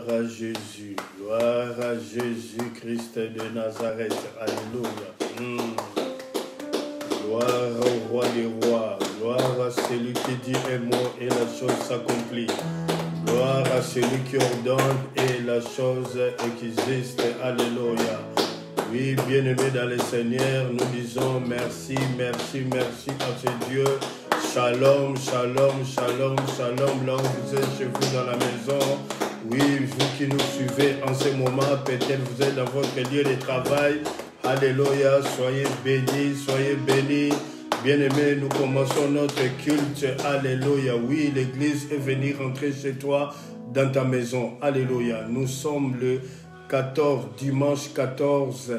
à Jésus. Gloire à Jésus-Christ de Nazareth. Alléluia. Gloire au roi des rois. Gloire à celui qui dit un mot et la chose s'accomplit. Gloire à celui qui ordonne et la chose existe. Alléluia. Oui, bien-aimés dans le Seigneur, nous disons merci, merci, merci à ce Dieu. Shalom, shalom, shalom, shalom. Là où vous êtes chez vous dans la maison. Oui, vous qui nous suivez en ce moment, peut-être vous êtes dans votre lieu de travail. Alléluia, soyez bénis, soyez bénis. Bien-aimés, nous commençons notre culte. Alléluia. Oui, l'église est venue rentrer chez toi dans ta maison. Alléluia. Nous sommes le 14, dimanche 14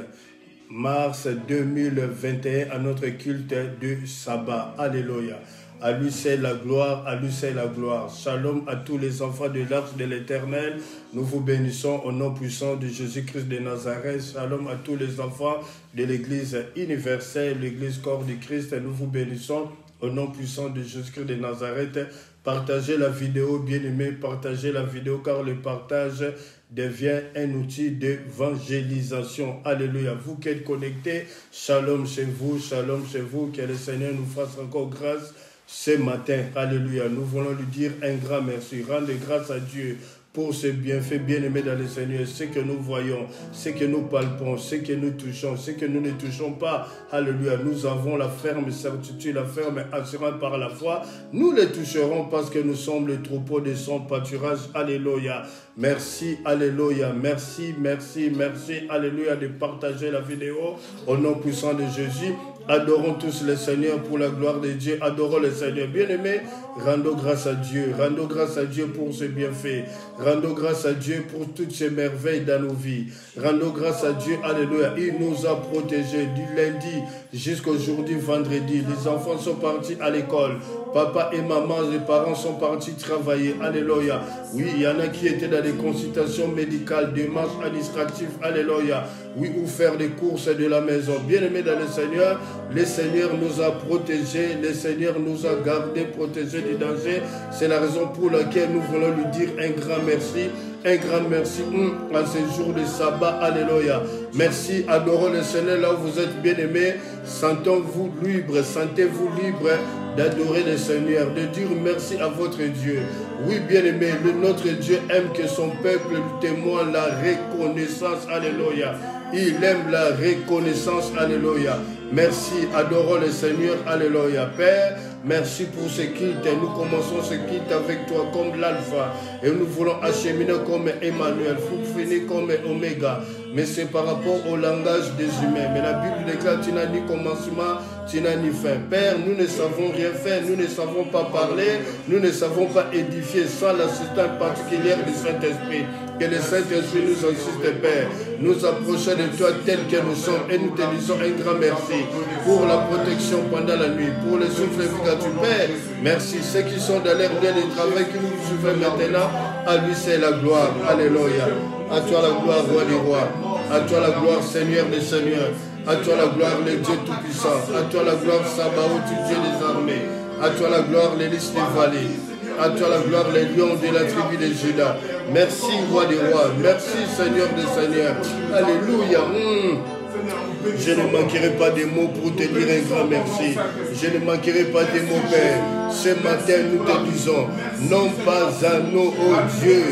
mars 2021 à notre culte de sabbat. Alléluia. À lui c'est la gloire, à lui c'est la gloire. Shalom à tous les enfants de l'arche de l'Éternel. Nous vous bénissons au nom puissant de Jésus-Christ de Nazareth. Shalom à tous les enfants de l'Église universelle, l'Église corps du Christ. Nous vous bénissons au nom puissant de Jésus-Christ de Nazareth. Partagez la vidéo, bien-aimés, partagez la vidéo car le partage devient un outil d'évangélisation. Alléluia. Vous qui êtes connectés, shalom chez vous, que le Seigneur nous fasse encore grâce ce matin. Alléluia. Nous voulons lui dire un grand merci. Rendez grâce à Dieu pour ce bienfait bien-aimé dans le Seigneur. Ce que nous voyons, ce que nous palpons, ce que nous touchons, ce que nous ne touchons pas. Alléluia. Nous avons la ferme certitude, la ferme assurance par la foi. Nous les toucherons parce que nous sommes le troupeau de son pâturage. Alléluia. Merci, alléluia. Merci, merci, merci. Alléluia de partager la vidéo au nom puissant de Jésus. Adorons tous le Seigneur pour la gloire de Dieu. Adorons le Seigneur. Bien-aimés, rendons grâce à Dieu. Rendons grâce à Dieu pour ses bienfaits. Rendons grâce à Dieu pour toutes ces merveilles dans nos vies. Rendons grâce à Dieu. Alléluia. Il nous a protégés du lundi jusqu'aujourd'hui, vendredi. Les enfants sont partis à l'école. Papa et maman, les parents sont partis travailler. Alléluia. Oui, il y en a qui étaient dans des consultations médicales, démarches administratives. Alléluia. Oui, ou faire des courses de la maison. Bien-aimés dans le Seigneur nous a protégés. Le Seigneur nous a gardés, protégés du danger. C'est la raison pour laquelle nous voulons lui dire un grand merci. Un grand merci en ce jour de sabbat. Alléluia. Merci. Adorons le Seigneur là où vous êtes bien-aimés. Sentons-vous libres. Sentez-vous libres d'adorer le Seigneur, de dire merci à votre Dieu. Oui, bien-aimé, notre Dieu aime que son peuple lui témoigne la reconnaissance. Alléluia. Il aime la reconnaissance. Alléluia. Merci. Adorons le Seigneur. Alléluia. Père, merci pour ce culte. Nous commençons ce culte avec toi comme l'alpha. Et nous voulons acheminer comme Emmanuel. Vous finissez comme Oméga. Mais c'est par rapport au langage des humains. Mais la Bible déclare, tu n'as ni commencement, tu n'as ni fin. Père, nous ne savons rien faire. Nous ne savons pas parler. Nous ne savons pas édifier sans l'assistance particulière du Saint-Esprit. Que le Saint-Esprit nous assiste, Père. Nous approchons de toi tel que nous sommes. Et nous te disons un grand merci pour la protection pendant la nuit, pour le souffle efficace du Père. Merci. Ceux qui sont dans l'air de travail qui nous suivent maintenant, à lui c'est la gloire. Alléluia. À toi la gloire, roi des rois. À toi la gloire, Seigneur des seigneurs. À toi la gloire, le Dieu tout-puissant. À toi la gloire, Sabaoth, Dieu des armées. À toi la gloire, les listes des vallées. À toi la gloire, les lions de la tribu de Juda. Merci, roi des rois. Merci, Seigneur des seigneurs. Alléluia. Je ne manquerai pas de mots pour te dire un grand merci. Je ne manquerai pas de mots, Père. Ce matin, nous te disons, non pas à nous, ô Dieu,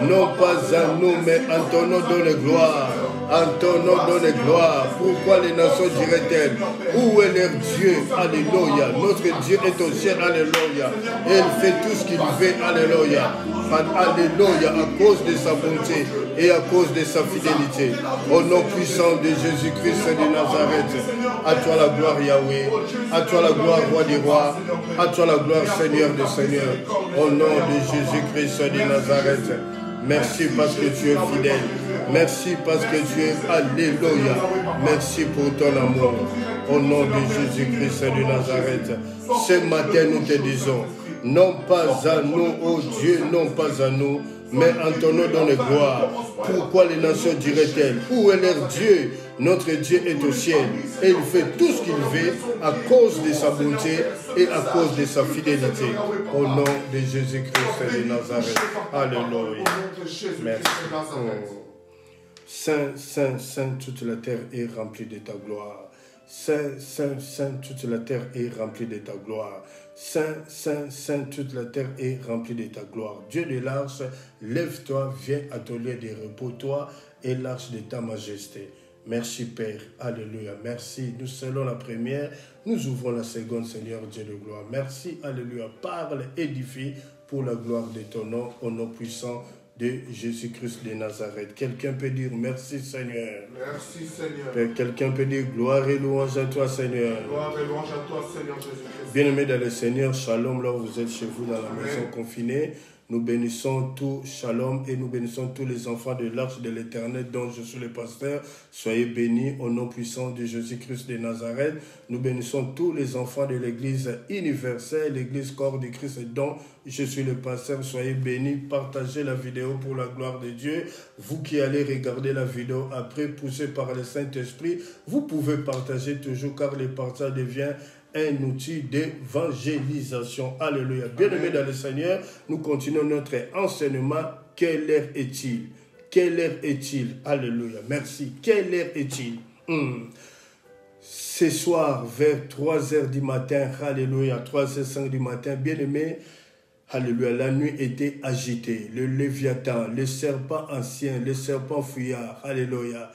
non pas à nous, mais en ton nom donne gloire. En ton nom donne gloire. Pourquoi les nations diraient-elles, où est leur Dieu? Alléluia. Notre Dieu est au ciel. Alléluia. Et il fait tout ce qu'il veut. Alléluia. Alléluia. À cause de sa bonté et à cause de sa fidélité. Au nom puissant de Jésus-Christ de Nazareth. À toi la gloire, Yahweh. À toi la gloire, roi des rois. À toi la gloire, Seigneur des seigneurs. Au nom de Jésus-Christ de Nazareth. Merci parce que tu es fidèle. Merci parce que tu es. Alléluia. Merci pour ton amour. Au nom de Jésus-Christ de Nazareth. Ce matin, nous te disons, non pas à nous, ô Dieu, non pas à nous, mais en ton nom dans les gloires. Pourquoi les nations diraient-elles, où est leur Dieu? Notre Dieu est au ciel et il fait tout ce qu'il veut à cause de sa bonté et à cause de sa fidélité. Au nom de Jésus-Christ de Nazareth. Alléluia. Merci. Saint, Saint, Saint, toute la terre est remplie de ta gloire. Saint, Saint, Saint, toute la terre est remplie de ta gloire. Saint, Saint, Saint, toute la terre est remplie de ta gloire. Dieu de l'arche, lève-toi, viens à ton lieu de repos, toi et l'arche de ta majesté. Merci Père, alléluia, merci. Nous scellons la première, nous ouvrons la seconde, Seigneur Dieu de gloire. Merci, alléluia, parle, édifie pour la gloire de ton nom, au nom puissant de Jésus-Christ de Nazareth. Quelqu'un peut dire merci Seigneur. Merci Seigneur. Quelqu'un peut dire gloire et louange à toi Seigneur. Gloire et louange à toi Seigneur Jésus-Christ. Bien-aimés dans le Seigneur, shalom là où vous êtes chez vous dans la maison confinée. Nous bénissons tout shalom et nous bénissons tous les enfants de l'arche de l'Éternel dont je suis le pasteur. Soyez bénis au nom puissant de Jésus-Christ de Nazareth. Nous bénissons tous les enfants de l'Église universelle, l'Église corps de Christ dont je suis le pasteur. Soyez bénis, partagez la vidéo pour la gloire de Dieu. Vous qui allez regarder la vidéo après, poussé par le Saint-Esprit, vous pouvez partager toujours car le partage devient un outil d'évangélisation. Alléluia. Bien-aimés dans le Seigneur, nous continuons notre enseignement. Quelle heure est-il? Quelle heure est-il? Alléluia. Merci. Quelle heure est-il? Ce soir, vers 3h du matin, alléluia, 3h05 du matin, bien-aimés, alléluia, la nuit était agitée. Le Léviathan, le serpent ancien, le serpent fuyard, alléluia.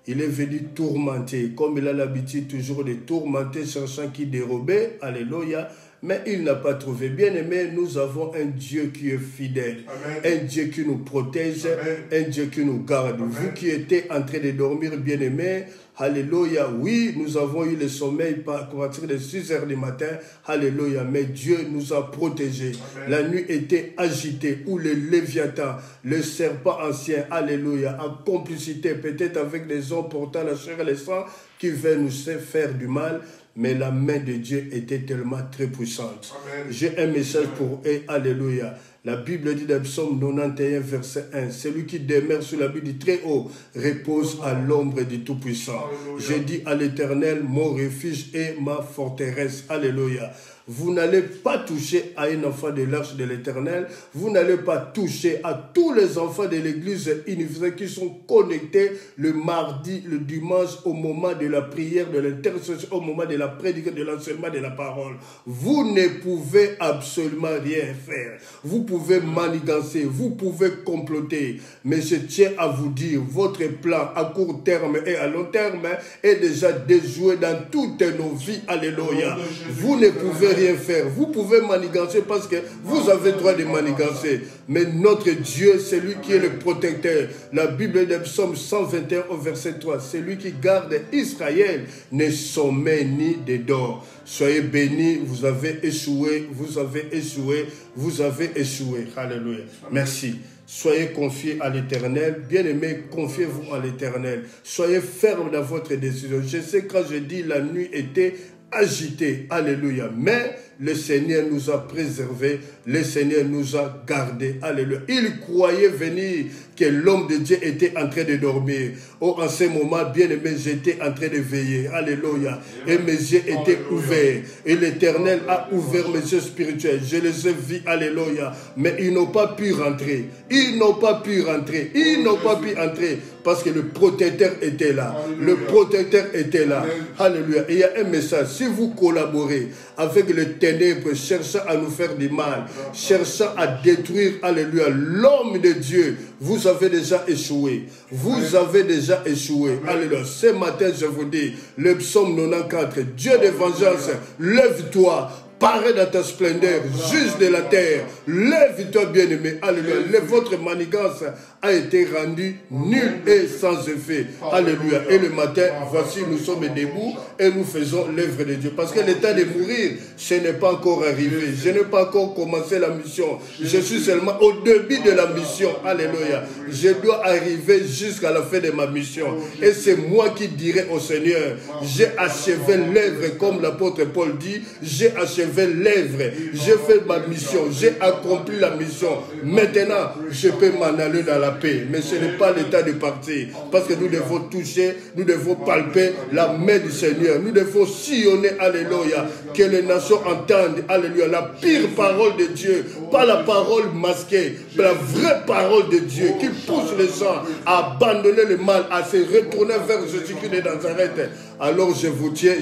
Il est venu tourmenter, comme il a l'habitude toujours de tourmenter, cherchant qui dérober, alléluia, mais il n'a pas trouvé. Bien-aimé, nous avons un Dieu qui est fidèle, Amen. Un Dieu qui nous protège, Amen. Un Dieu qui nous garde. Amen. Vous qui étiez en train de dormir, bien-aimé, alléluia, oui, nous avons eu le sommeil à partir de 6 heures du matin, alléluia, mais Dieu nous a protégés. Amen. La nuit était agitée, où le Léviathan, le serpent ancien, alléluia, en complicité, peut-être avec des hommes portant la chair et le sang, qui veulent nous faire du mal, mais la main de Dieu était tellement très puissante. J'ai un message pour eux, alléluia. La Bible dit dans Psaume 91, verset 1, « Celui qui demeure sous l'abri du Très-Haut repose à l'ombre du Tout-Puissant. J'ai dit à l'Éternel, mon refuge et ma forteresse. » Alléluia. Vous n'allez pas toucher à un enfant de l'arche de l'Éternel. Vous n'allez pas toucher à tous les enfants de l'Église universelle qui sont connectés le mardi, le dimanche, au moment de la prière, de l'intercession, au moment de la prédication, de l'enseignement de la parole. Vous ne pouvez absolument rien faire. Vous pouvez manigancer, vous pouvez comploter. Mais je tiens à vous dire, votre plan à court terme et à long terme est déjà déjoué dans toutes nos vies. Alléluia. Vous ne pouvez rien faire. Vous pouvez manigancer parce que vous avez le droit de manigancer. Mais notre Dieu, c'est lui qui est le protecteur. La Bible de Psaume 121 au verset 3. C'est lui qui garde Israël, ne sommeille ni ne dort. Soyez bénis, vous avez échoué, vous avez échoué, vous avez échoué. Alléluia. Merci. Soyez confiés à l'Éternel. Bien-aimés, confiez-vous à l'Éternel. Soyez fermes dans votre décision. Je sais quand je dis la nuit était agité, alléluia, mais le Seigneur nous a préservés, le Seigneur nous a gardés, alléluia. Il croyait venir que l'homme de Dieu était en train de dormir. Oh, en ce moment, bien-aimé, j'étais en train de veiller, alléluia, et mes yeux étaient ouverts, et l'Éternel a ouvert mes yeux spirituels, je les ai vus, alléluia, mais ils n'ont pas pu rentrer, ils n'ont pas pu rentrer, ils n'ont pas pu entrer, parce que le protecteur était là, le protecteur était là, alléluia. Et il y a un message, si vous collaborez avec les ténèbres, cherchant à nous faire du mal, cherchant à détruire, alléluia, l'homme de Dieu, vous avez déjà échoué. Vous avez déjà échoué. Alléluia. Ce matin, je vous dis, le psaume 94, Dieu de vengeance, lève-toi. Parais dans ta splendeur, juge de la terre, lève-toi bien-aimé, alléluia. Votre manigance a été rendue nulle et sans effet, alléluia. Et le matin, voici, nous sommes debout et nous faisons l'œuvre de Dieu. Parce que le temps de mourir, ce n'est pas encore arrivé. Je n'ai pas encore commencé la mission. Je suis seulement au début de la mission, alléluia. Je dois arriver jusqu'à la fin de ma mission. Et c'est moi qui dirai au Seigneur, j'ai achevé l'œuvre comme l'apôtre Paul dit, j'ai achevé vais l'œuvre. J'ai fait ma mission. J'ai accompli la mission. Maintenant, je peux m'en aller dans la paix. Mais ce n'est pas le temps de partir. Parce que nous devons toucher, nous devons palper la main du Seigneur. Nous devons sillonner, alléluia, que les nations entendent, alléluia, la pire parole de Dieu. Pas la parole masquée, mais la vraie parole de Dieu qui pousse les gens à abandonner le mal, à se retourner vers Jésus-Christ de Nazareth. Alors je tiens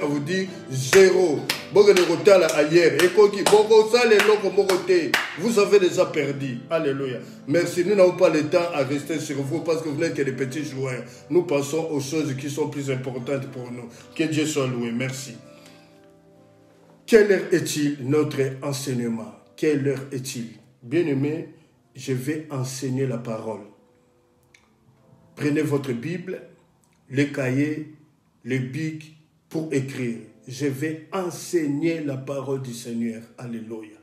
à vous dire, zéro. Vous avez déjà perdu. Alléluia. Merci. Nous n'avons pas le temps à rester sur vous parce que vous n'êtes que des petits joueurs. Nous passons aux choses qui sont plus importantes pour nous. Que Dieu soit loué. Merci. Quelle heure est-il notre enseignement? Quelle heure est-il? Bien-aimés, je vais enseigner la parole. Prenez votre Bible, les cahiers, les bics pour écrire. Je vais enseigner la parole du Seigneur. Alléluia.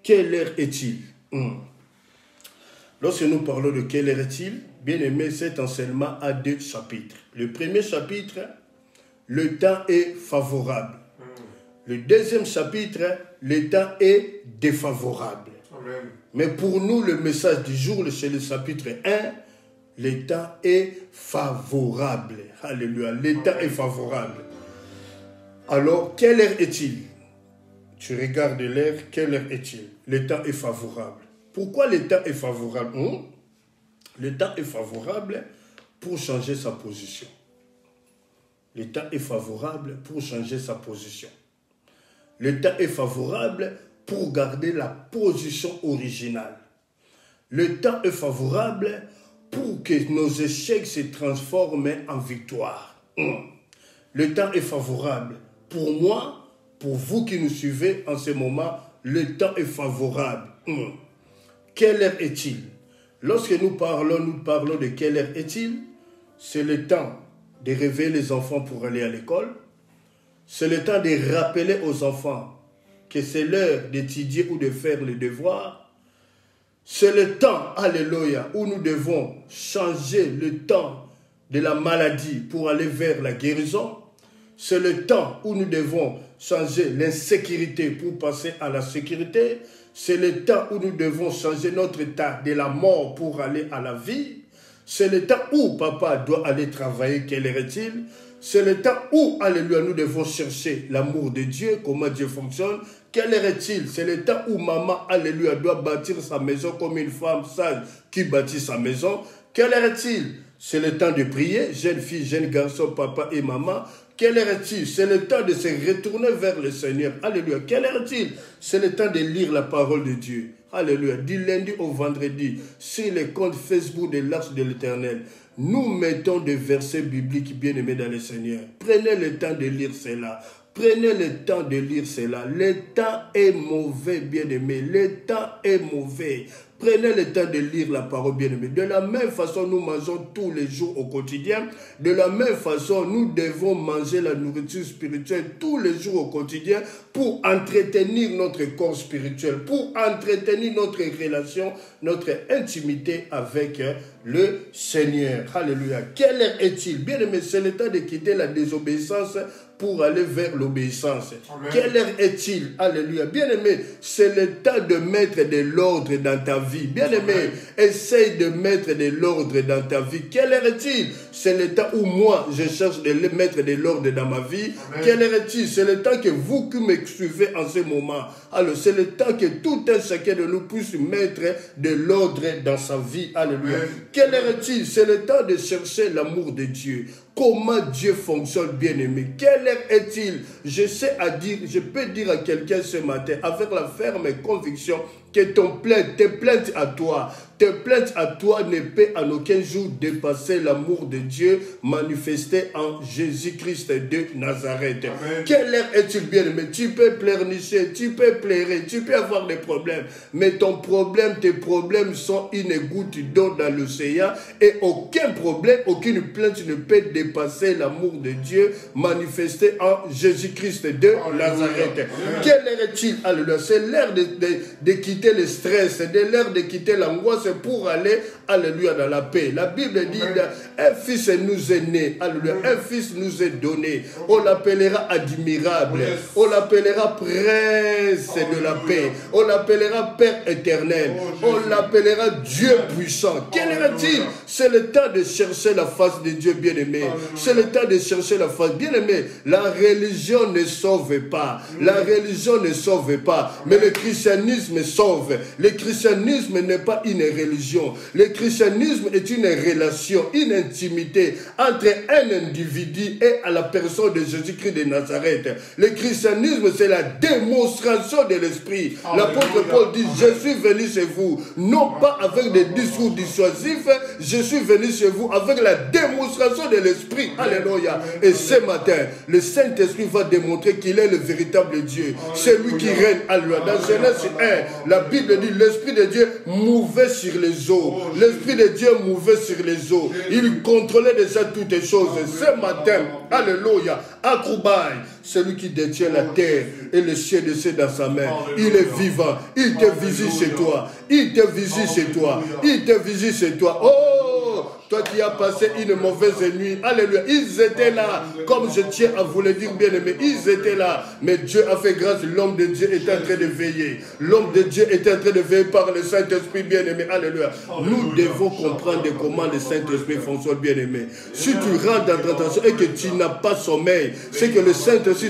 Quelle heure est-il? Lorsque nous parlons de quelle heure est-il, bien aimé, cet enseignement a 2 chapitres. Le premier chapitre, le temps est favorable. Le deuxième chapitre, le temps est défavorable. Amen. Mais pour nous, le message du jour, c'est le chapitre 1, le temps est favorable. Alléluia. Le temps est favorable. Alors, quelle heure est-il? Tu regardes l'heure, quelle heure est-il? Le temps est favorable. Pourquoi le temps est favorable? Le temps est favorable pour changer sa position. Le temps est favorable pour changer sa position. Le temps est favorable pour garder la position originale. Le temps est favorable pour que nos échecs se transforment en victoire. Le temps est favorable. Pour moi, pour vous qui nous suivez en ce moment, le temps est favorable. Quelle heure est-il? Lorsque nous parlons de quelle heure est-il? C'est le temps de réveiller les enfants pour aller à l'école. C'est le temps de rappeler aux enfants que c'est l'heure d'étudier ou de faire les devoirs. C'est le temps, alléluia, où nous devons changer le temps de la maladie pour aller vers la guérison. C'est le temps où nous devons changer l'insécurité pour passer à la sécurité. C'est le temps où nous devons changer notre état de la mort pour aller à la vie. C'est le temps où papa doit aller travailler. Quelle heure est-il? C'est le temps où, alléluia, nous devons chercher l'amour de Dieu, comment Dieu fonctionne. Quelle heure est-il? C'est le temps où maman, alléluia, doit bâtir sa maison comme une femme sage qui bâtit sa maison. Quelle heure est-il? C'est le temps de prier, jeune fille, jeune garçon, papa et maman. Quelle heure est-il? C'est le temps de se retourner vers le Seigneur. Alléluia. Quelle heure est-il? C'est le temps de lire la parole de Dieu. Alléluia. Du lundi au vendredi, sur les comptes Facebook de l'Arche de l'Éternel, nous mettons des versets bibliques bien-aimés dans le Seigneur. Prenez le temps de lire cela. Prenez le temps de lire cela. Le temps est mauvais, bien-aimé. Le temps est mauvais. Prenez le temps de lire la parole, bien-aimé. De la même façon, nous mangeons tous les jours au quotidien. De la même façon, nous devons manger la nourriture spirituelle tous les jours au quotidien pour entretenir notre corps spirituel, pour entretenir notre relation, notre intimité avec le Seigneur. Alléluia. Quelle heure est-il? Bien-aimé, c'est le temps de quitter la désobéissance pour aller vers l'obéissance. Quelle heure est-il? Alléluia. Bien-aimé, c'est le temps de mettre de l'ordre dans ta vie. Bien-aimé, essaye de mettre de l'ordre dans ta vie. Quelle heure est-il? C'est le temps où moi, je cherche de mettre de l'ordre dans ma vie. Amen. Quelle heure est-il? C'est le temps que vous qui me suivez en ce moment. Alors, c'est le temps que tout un chacun de nous puisse mettre de l'ordre dans sa vie. Alléluia. Amen. Quelle heure est-il? C'est le temps de chercher l'amour de Dieu. Comment Dieu fonctionne, bien-aimé. Quelle heure est-il? Je peux dire à quelqu'un ce matin, avec la ferme conviction, que tes plaintes à toi ne peut en aucun jour dépasser l'amour de Dieu manifesté en Jésus-Christ de Nazareth. Amen. Quelle heure est-il, bien-aimé? Tu peux pleurnicher, tu peux pleurer, tu peux avoir des problèmes, mais tes problèmes sont une goutte d'eau dans l'océan et aucun problème, aucune plainte ne peut dépasser l'amour de Dieu manifesté en Jésus-Christ de Nazareth. Amen. Quelle heure est-il? Alléluia. C'est l'heure de quitter le stress, c'est l'heure de quitter l'angoisse, pour aller, alléluia, dans la paix. La Bible dit, un fils nous est né, alléluia, un fils nous est donné. On l'appellera admirable, on l'appellera prince de la paix, on l'appellera Père éternel, on l'appellera Dieu puissant. Quel est-il? C'est le temps de chercher la face de Dieu bien-aimé. C'est le temps de chercher la face. Bien-aimé, la religion ne sauve pas. La religion ne sauve pas. Mais le christianisme sauve. Le christianisme n'est pas une religion. Le christianisme est une relation, une intimité entre un individu et à la personne de Jésus-Christ de Nazareth. Le christianisme, c'est la démonstration de l'esprit. L'apôtre Paul dit, je suis venu chez vous, non pas avec des discours dissuasifs, je suis venu chez vous avec la démonstration de l'esprit. Alléluia. Et ce matin, le Saint-Esprit va démontrer qu'il est le véritable Dieu. C'est lui qui règne. Alléluia. Dans Genèse 1, la Bible dit, l'Esprit de Dieu mouvait sur les eaux. L'Esprit de Dieu mouvait sur les eaux. Il contrôlait déjà toutes les choses. Ce matin, alléluia, Akroubaï, celui qui détient la terre et le ciel de cieux dans sa main. Il est vivant. Il te visite chez toi. Il te visite chez toi. Il te visite chez toi. Oh! Toi qui as passé une mauvaise nuit. Alléluia. Ils étaient là. Comme je tiens à vous le dire, bien aimé. Ils étaient là. Mais Dieu a fait grâce. L'homme de Dieu est en train de veiller. L'homme de Dieu est en train de veiller par le Saint-Esprit, bien aimé. Alléluia. Nous devons comprendre comment le Saint-Esprit fonctionne, bien aimé. Si tu rentres dans ta tentation et que tu n'as pas sommeil, c'est que le Saint-Esprit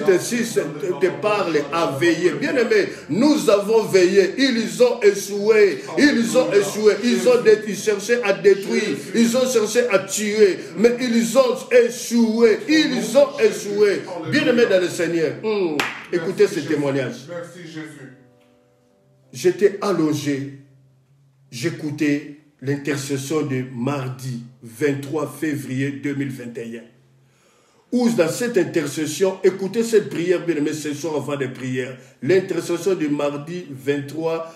te parle à veiller. Bien aimé, nous avons veillé. Ils ont échoué. Ils ont échoué. Ils cherchaient à détruire. Ils ont cherché à tuer, mais ils ont échoué. Ils ont échoué. Bien-aimés dans le Seigneur, écoutez ce témoignage. Merci Jésus. J'étais allongé, j'écoutais l'intercession de mardi 23 février 2021. Où dans cette intercession, écoutez cette prière, bien-aimés, ce soir avant des prières. L'intercession du mardi 23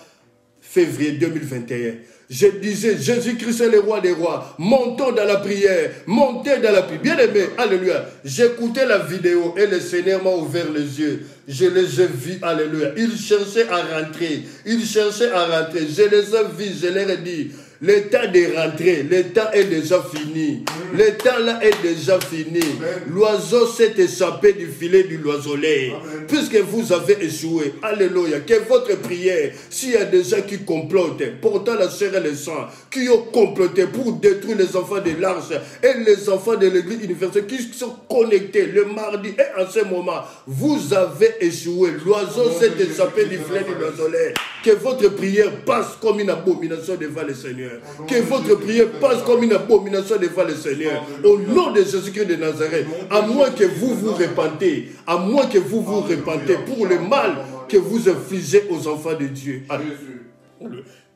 février 2021. Je disais, Jésus-Christ est le roi des rois. Montons dans la prière. Montez dans la prière. Bien aimé, alléluia. J'écoutais la vidéo et le Seigneur m'a ouvert les yeux. Je les ai vus, alléluia. Ils cherchaient à rentrer. Ils cherchaient à rentrer. Je les ai vus, je leur ai dit, le temps de rentrer, le temps est déjà fini. Le temps là est déjà fini. L'oiseau s'est échappé du filet du l'oiseleur. Puisque vous avez échoué, alléluia, que votre prière, s'il y a des gens qui complotent, portant la chair et le sang, qui ont comploté pour détruire les enfants de l'arche et les enfants de l'église universelle qui sont connectés le mardi et en ce moment, vous avez échoué. L'oiseau s'est échappé du filet du l'oiseleur. Que votre prière passe comme une abomination devant le Seigneur. Que votre prière passe comme une abomination devant le Seigneur. Au nom de Jésus-Christ de Nazareth, à moins que vous vous repentez, à moins que vous vous repentez pour le mal que vous infligez aux enfants de Dieu.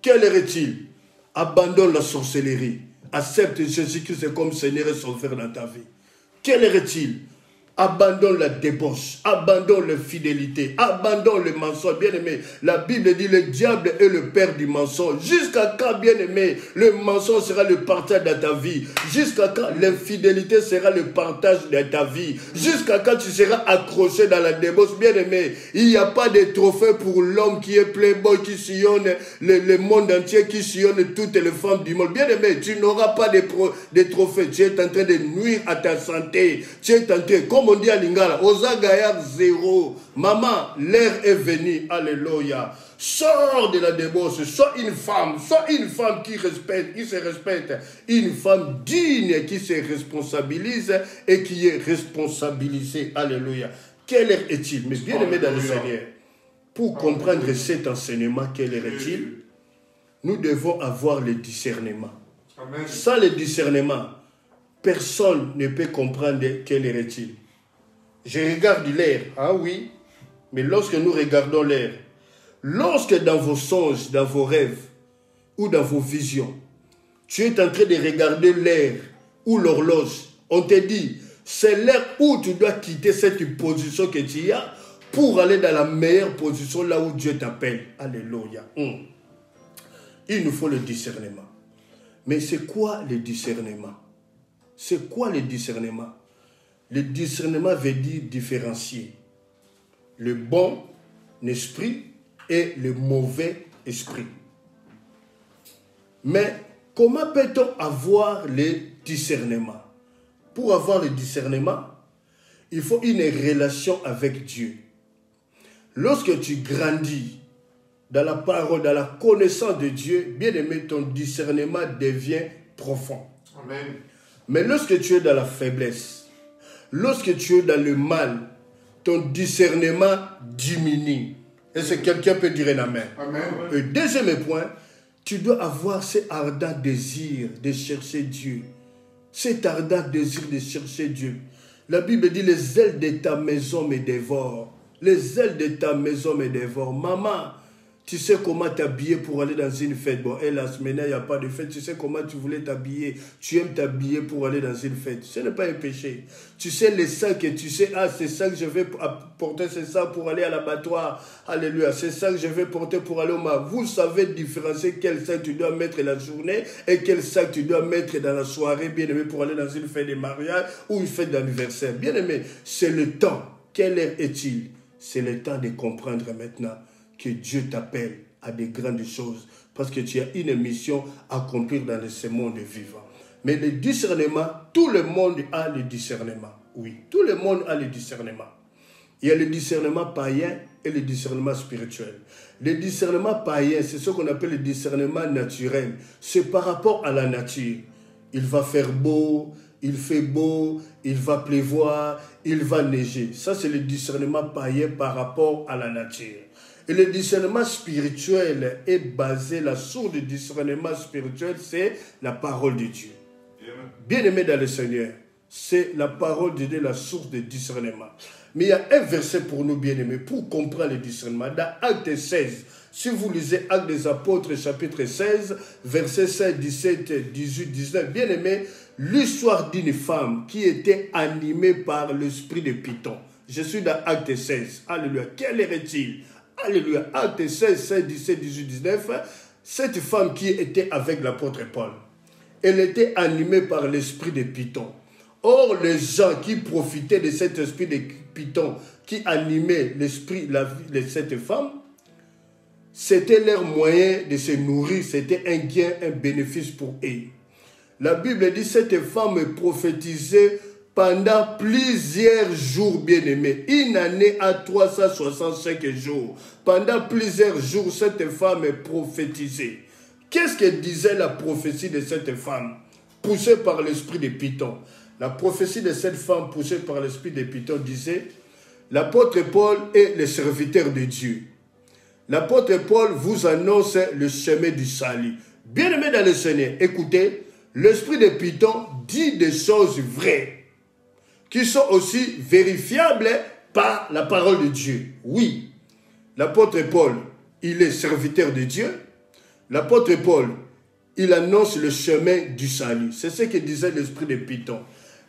Quel est-il? Abandonne la sorcellerie. Accepte Jésus-Christ comme Seigneur et Sauveur dans ta vie. Quel est-il? Abandonne la débauche, abandonne l'infidélité, abandonne le mensonge. Bien-aimé, la Bible dit le diable est le père du mensonge. Jusqu'à quand, bien-aimé, le mensonge sera le partage de ta vie? Jusqu'à quand l'infidélité sera le partage de ta vie? Jusqu'à quand tu seras accroché dans la débauche? Bien-aimé, il n'y a pas de trophée pour l'homme qui est playboy, qui sillonne le monde entier, qui sillonne toutes les femmes du monde. Bien-aimé, tu n'auras pas de trophée. Tu es en train de nuire à ta santé. Tu es en train, comme on dit à Lingala, Oza Gaillard 0. Maman, l'heure est venue. Alléluia. Sors de la débauche. Sois une femme qui respecte, qui se respecte. Une femme digne qui se responsabilise et qui est responsabilisée. Alléluia. Quelle heure est-il? Mais bien aimé dans le Seigneur, pour comprendre cet enseignement, quelle heure est-il? Nous devons avoir le discernement. Amen. Sans le discernement, personne ne peut comprendre quelle heure est-il. Je regarde l'air, ah oui, mais lorsque nous regardons l'air, lorsque dans vos songes, dans vos rêves ou dans vos visions, tu es en train de regarder l'air ou l'horloge, on te dit, c'est l'heure où tu dois quitter cette position que tu as pour aller dans la meilleure position là où Dieu t'appelle. Alléluia. Il nous faut le discernement. Mais c'est quoi le discernement? C'est quoi le discernement? Le discernement veut dire différencier le bon esprit et le mauvais esprit. Mais comment peut-on avoir le discernement? Pour avoir le discernement, il faut une relation avec Dieu. Lorsque tu grandis dans la parole, dans la connaissance de Dieu, bien aimé, ton discernement devient profond. Amen. Mais lorsque tu es dans la faiblesse, lorsque tu es dans le mal, ton discernement diminue. Est-ce que quelqu'un peut dire un amen? Amen. Et deuxième point, tu dois avoir cet ardent désir de chercher Dieu. Cet ardent désir de chercher Dieu. La Bible dit, les ailes de ta maison me dévorent. Les ailes de ta maison me dévorent. Maman, tu sais comment t'habiller pour aller dans une fête. Bon, hélas, maintenant, il n'y a pas de fête. Tu sais comment tu voulais t'habiller. Tu aimes t'habiller pour aller dans une fête. Ce n'est pas un péché. Tu sais les sacs et tu sais, ah, c'est ça que je vais porter, c'est ça pour aller à l'abattoir. Alléluia. C'est ça que je vais porter pour aller au mar. Vous savez différencier quel sac tu dois mettre la journée et quel sac tu dois mettre dans la soirée, bien aimé, pour aller dans une fête de mariage ou une fête d'anniversaire. Bien aimé, c'est le temps. Quelle heure est-il? C'est le temps de comprendre maintenant que Dieu t'appelle à des grandes choses parce que tu as une mission à accomplir dans ce monde vivant. Mais le discernement, tout le monde a le discernement. Oui, tout le monde a le discernement. Il y a le discernement païen et le discernement spirituel. Le discernement païen, c'est ce qu'on appelle le discernement naturel. C'est par rapport à la nature. Il va faire beau, il fait beau, il va pleuvoir, il va neiger. Ça, c'est le discernement païen par rapport à la nature. Et le discernement spirituel est basé, la source du discernement spirituel, c'est la parole de Dieu. Bien-aimé dans le Seigneur, c'est la parole de Dieu, la source du discernement. Mais il y a un verset pour nous, bien-aimés, pour comprendre le discernement. Dans Actes 16, si vous lisez Actes des Apôtres, chapitre 16, versets 16, 17, 18, 19, bien-aimés, l'histoire d'une femme qui était animée par l'esprit de Python. Je suis dans Actes 16. Alléluia. Quel est-il? Alléluia. Actes 16, 16, 17, 18, 19. Cette femme qui était avec l'apôtre Paul, elle était animée par l'esprit de Python. Or, les gens qui profitaient de cet esprit de Python, qui animait l'esprit, la vie de cette femme, c'était leur moyen de se nourrir, c'était un gain, un bénéfice pour eux. La Bible dit que cette femme prophétisait pendant plusieurs jours, bien-aimés. Une année à 365 jours. Pendant plusieurs jours, cette femme prophétisait. Qu'est-ce que disait la prophétie de cette femme, poussée par l'esprit de Python? La prophétie de cette femme, poussée par l'esprit de Python, disait, l'apôtre Paul est le serviteur de Dieu. L'apôtre Paul vous annonce le chemin du salut. Bien-aimés dans le Seigneur, écoutez, l'esprit de Python dit des choses vraies, qui sont aussi vérifiables par la parole de Dieu. Oui, l'apôtre Paul, il est serviteur de Dieu. L'apôtre Paul, il annonce le chemin du salut. C'est ce que disait l'esprit de Python.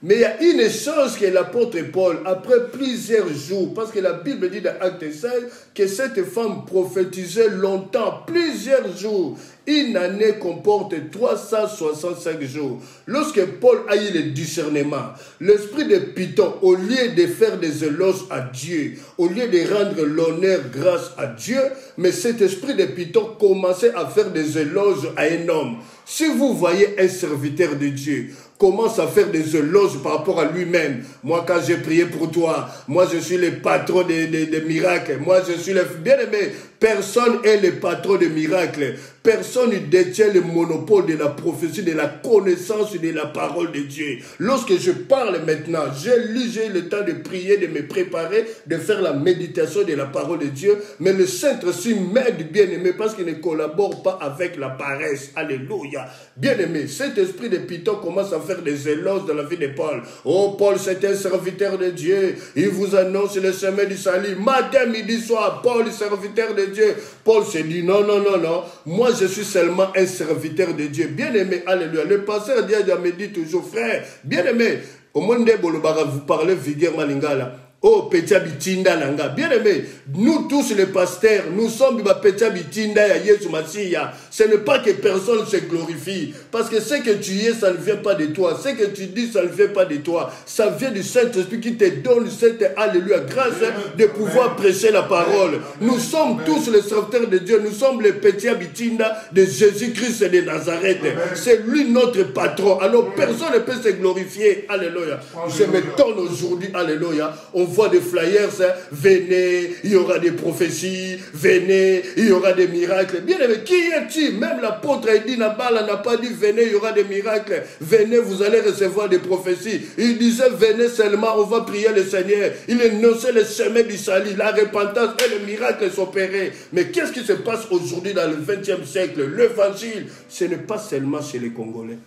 Mais il y a une chose que l'apôtre Paul, après plusieurs jours, parce que la Bible dit dans Actes 16 que cette femme prophétisait longtemps, plusieurs jours. Une année comporte 365 jours. Lorsque Paul a eu le discernement, l'esprit de Python, au lieu de faire des éloges à Dieu, au lieu de rendre l'honneur grâce à Dieu, mais cet esprit de Python commençait à faire des éloges à un homme. Si vous voyez un serviteur de Dieu commence à faire des éloges par rapport à lui-même. Moi, quand j'ai prié pour toi, moi, je suis le patron des miracles. Moi, je suis le bien-aimé. Personne n'est le patron des miracles. Personne ne détient le monopole de la prophétie, de la connaissance de la parole de Dieu. Lorsque je parle maintenant, j'ai le temps de prier, de me préparer, de faire la méditation de la parole de Dieu. Mais le Saint-Esprit m'aide, bien-aimé, parce qu'il ne collabore pas avec la paresse. Alléluia. Bien-aimé, cet esprit de Python commence à faire des éloges dans la vie de Paul. Oh, Paul, c'est un serviteur de Dieu. Il vous annonce le chemin du salut. Matin, midi, soir, Paul, serviteur de Dieu. Paul se dit, non, non, non, non. Moi, je suis seulement un serviteur de Dieu. Bien-aimé, alléluia. Le pasteur Diaz me dit toujours, frère, bien-aimé, au monde vous parlez vigueur malingala. Oh, Petia Bitinda Nanga. Bien-aimé, nous tous les pasteurs, nous sommes Petia Bitinda ya Yesu Masiya. Ce n'est pas que personne se glorifie. Parce que ce que tu es, ça ne vient pas de toi. Ce que tu dis, ça ne vient pas de toi. Ça vient du Saint-Esprit qui te donne cette, alléluia, grâce de pouvoir prêcher la parole. Nous sommes tous les serviteurs de Dieu. Nous sommes les petits habitants de Jésus-Christ de Nazareth. C'est lui notre patron. Alors personne ne peut se glorifier. Alléluia. Je m'étonne aujourd'hui. Alléluia. On voit des flyers. Venez, il y aura des prophéties. Venez, il y aura des miracles. Bien aimé, qui est-il? Même l'apôtre Eddie Nabala n'a pas dit venez, il y aura des miracles. Venez, vous allez recevoir des prophéties. Il disait venez seulement, on va prier le Seigneur. Il énonçait le chemin du salut, la repentance et le miracle s'opérer. Mais qu'est-ce qui se passe aujourd'hui dans le 20e siècle? L'évangile, ce n'est pas seulement chez les Congolais.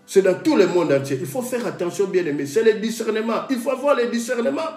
C'est dans tout le monde entier. Il faut faire attention, bien aimé. C'est le discernement. Il faut avoir le discernement.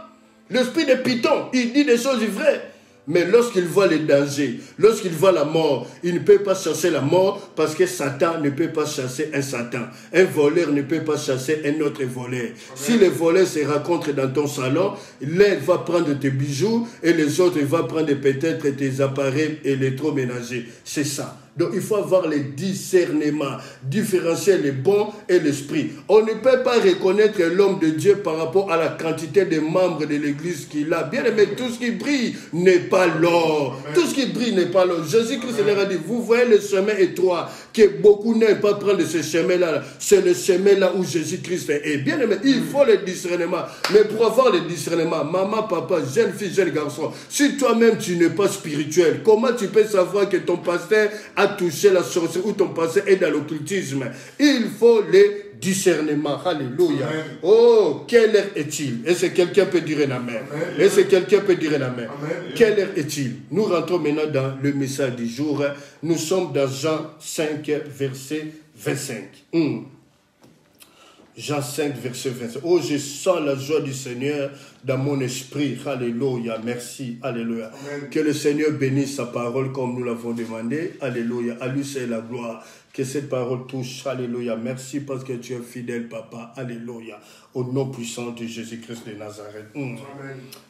L'esprit de Python, il dit des choses vraies. Mais lorsqu'il voit les dangers, lorsqu'il voit la mort, il ne peut pas chasser la mort parce que Satan ne peut pas chasser un Satan. Un voleur ne peut pas chasser un autre voleur. Amen. Si les voleurs se rencontrent dans ton salon, l'un va prendre tes bijoux et les autres vont prendre peut-être tes appareils électroménagers. C'est ça. Donc il faut avoir le discernement, différencier le bon et l'esprit. On ne peut pas reconnaître l'homme de Dieu par rapport à la quantité de membres de l'église qu'il a. Bien aimé, tout ce qui brille n'est pas l'or. Tout ce qui brille n'est pas l'or. Jésus-Christ leur a dit, vous voyez le chemin étroit, que beaucoup n'aiment pas prendre ce chemin-là. C'est le chemin-là où Jésus-Christ est. Bien aimé, il faut le discernement. Mais pour avoir le discernement, maman, papa, jeune fille, jeune garçon, si toi-même tu n'es pas spirituel, comment tu peux savoir que ton pasteur a touché la sorcellerie ou ton passé est dans l'occultisme? Il faut le discernement. Alléluia. Amen. Oh, quelle heure est-il? Est-ce que quelqu'un peut dire un amen? Est-ce que quelqu'un peut dire un amen? Quelle heure est-il? Nous rentrons maintenant dans le message du jour. Nous sommes dans Jean 5, verset 25. Jean 5, verset 25. Oh, je sens la joie du Seigneur dans mon esprit. Alléluia. Merci. Alléluia. Amen. Que le Seigneur bénisse sa parole comme nous l'avons demandé. Alléluia. À lui c'est la gloire. Que cette parole touche. Alléluia. Merci parce que tu es fidèle, papa. Alléluia. Au nom puissant de Jésus-Christ de Nazareth. Amen.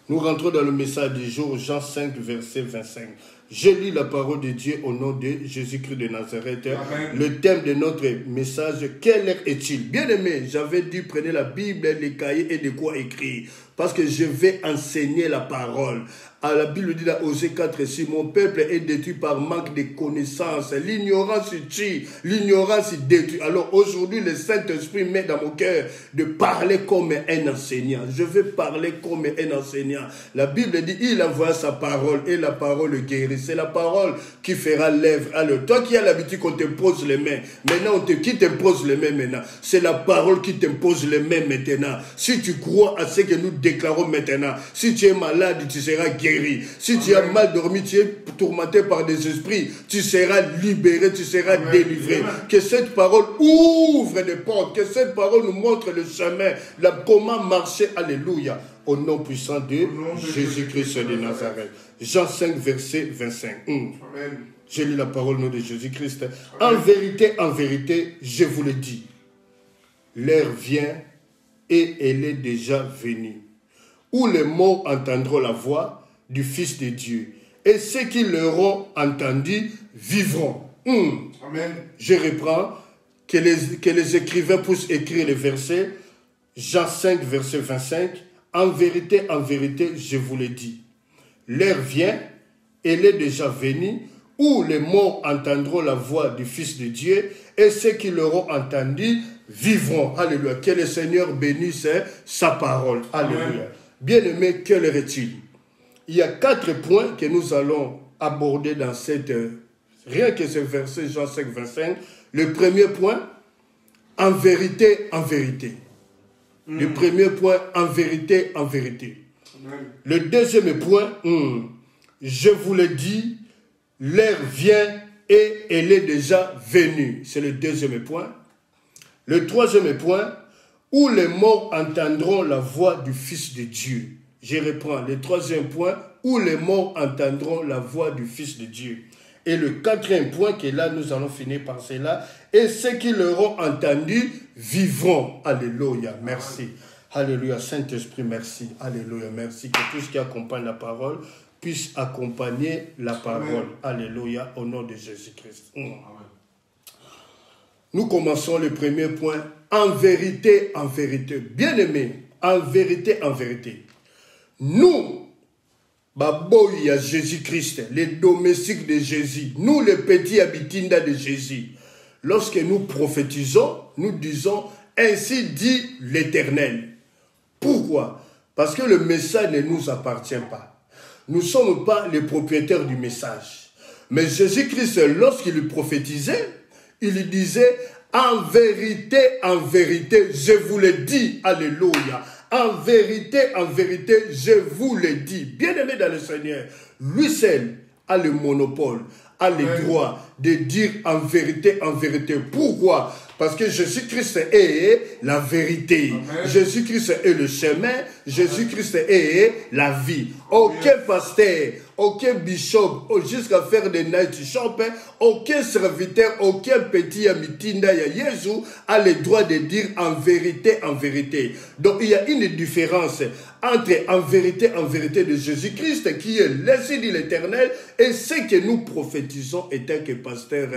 Nous rentrons dans le message du jour, Jean 5, verset 25. Je lis la parole de Dieu au nom de Jésus-Christ de Nazareth. Amen. Le thème de notre message, quelle heure est-il? Bien aimé, j'avais dit prenez la Bible, les cahiers et de quoi écrire. Parce que je vais enseigner la parole. À la Bible dit dans Osée 4 ici, mon peuple est détruit par manque de connaissances. L'ignorance tue, l'ignorance détruit. Alors aujourd'hui, le Saint-Esprit met dans mon cœur de parler comme un enseignant. Je vais parler comme un enseignant. La Bible dit, il envoie sa parole et la parole guérit. C'est la parole qui fera l'œuvre. Alors toi qui as l'habitude qu'on te pose les mains, maintenant qui t'impose les mains maintenant? C'est la parole qui t'impose les mains maintenant. Si tu crois à ce que nous déclarons maintenant, si tu es malade, tu seras guéri. Si tu as mal dormi, tu es tourmenté par des esprits, tu seras libéré, tu seras délivré. Que cette parole ouvre des portes, que cette parole nous montre le chemin, comment marcher. Alléluia. Au nom puissant de Jésus-Christ de Nazareth. Jean 5, verset 25. Amen. Je lis la parole au nom de Jésus-Christ. En vérité, je vous le dis, l'heure vient et elle est déjà venue, où les morts entendront la voix du Fils de Dieu. Et ceux qui l'auront entendu vivront. Amen. Je reprends, que les écrivains puissent écrire les versets. Jean 5, verset 25. En vérité, je vous le dis. L'heure vient, elle est déjà venue, où les morts entendront la voix du Fils de Dieu, et ceux qui l'auront entendu vivront. Alléluia. Que le Seigneur bénisse sa parole. Alléluia. Bien-aimé, quelle heure est-il? Il y a 4 points que nous allons aborder dans cette... rien que ce verset Jean 5, 25. Le premier point, en vérité, en vérité. Le premier point, en vérité, en vérité. Le deuxième point, je vous le dis, l'heure vient et elle est déjà venue. C'est le deuxième point. Le troisième point, où les morts entendront la voix du Fils de Dieu. Je reprends le troisième point, où les morts entendront la voix du Fils de Dieu. Et le quatrième point, que là nous allons finir par cela, et ceux qui l'auront entendu vivront. Alléluia, merci. Alléluia, Saint-Esprit, merci. Alléluia, merci. Que tout ce qui accompagne la parole puisse accompagner la parole. Alléluia, au nom de Jésus-Christ. Nous commençons le premier point. En vérité, bien-aimés, en vérité, nous, Baboy à Jésus-Christ, les domestiques de Jésus, nous les petits habitinda de Jésus, lorsque nous prophétisons, nous disons, ainsi dit l'Éternel. Pourquoi? Parce que le message ne nous appartient pas. Nous ne sommes pas les propriétaires du message. Mais Jésus-Christ, lorsqu'il prophétisait, il disait, en vérité, je vous le dis, alléluia. En vérité, je vous le dis. Bien-aimé dans le Seigneur, lui seul a le monopole, a le droit de dire en vérité. Pourquoi? Parce que Jésus-Christ est la vérité. Jésus-Christ est le chemin. Jésus-Christ est la vie. Aucun pasteur, aucun bishop, jusqu'à faire des night shop, aucun serviteur, aucun petit amitinda Jésus a le droit de dire en vérité. Donc il y a une différence entre en vérité de Jésus-Christ qui est l'ainsi dit l'Éternel et ce que nous prophétisons étant que pasteur,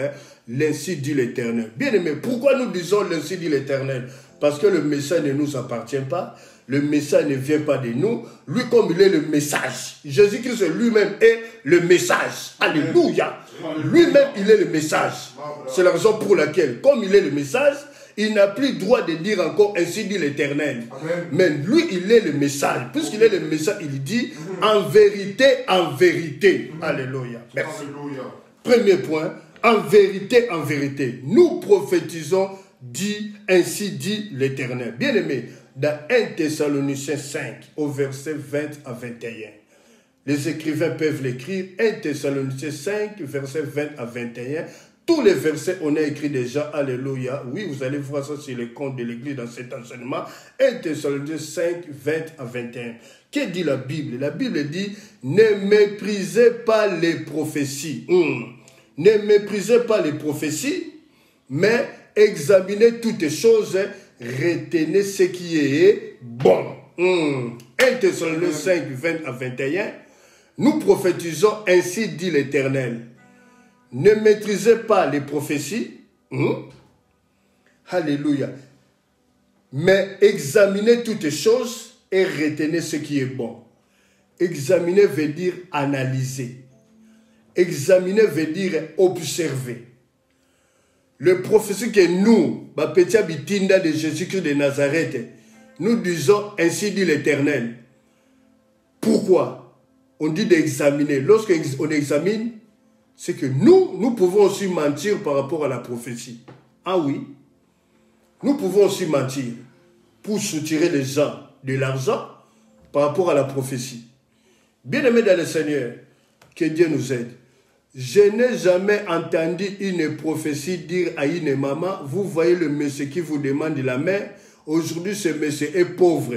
l'ainsi dit l'Éternel. Bien aimé, pourquoi nous disons l'ainsi dit l'Éternel? Parce que le message ne nous appartient pas. Le message ne vient pas de nous. Lui, comme il est le message. Jésus-Christ lui-même est le message. Alléluia. Lui-même, il est le message. C'est la raison pour laquelle, comme il est le message, il n'a plus droit de dire encore ainsi dit l'Éternel. Mais lui, il est le message. Puisqu'il est le message, il dit en vérité. Alléluia. Merci. Alléluia. Premier point, en vérité. Nous prophétisons, ainsi dit l'Éternel. Bien aimé, dans 1 Thessaloniciens 5, au verset 20 à 21. Les écrivains peuvent l'écrire. 1 Thessaloniciens 5, verset 20 à 21. Tous les versets, on a écrit déjà. Alléluia. Oui, vous allez voir ça sur les comptes de l'Église dans cet enseignement. 1 Thessaloniciens 5, 20 à 21. Que dit la Bible? La Bible dit, ne méprisez pas les prophéties. Ne méprisez pas les prophéties, mais examinez toutes choses, retenez ce qui est bon. 1 Thessaloniciens 5, 20 à 21. Nous prophétisons, ainsi dit l'Éternel. Ne maîtrisez pas les prophéties. Alléluia. Mais examinez toutes choses et retenez ce qui est bon. Examiner veut dire analyser. Examiner veut dire observer. Le prophétie que nous, petit habitinda de Jésus-Christ de Nazareth, nous disons ainsi dit l'Éternel. Pourquoi? On dit d'examiner. Lorsqu'on examine, c'est que nous pouvons aussi mentir par rapport à la prophétie. Ah oui, nous pouvons aussi mentir pour soutirer les gens de l'argent par rapport à la prophétie. Bien-aimés dans le Seigneur, que Dieu nous aide. Je n'ai jamais entendu une prophétie dire à une maman, vous voyez le monsieur qui vous demande la main, aujourd'hui ce monsieur est pauvre.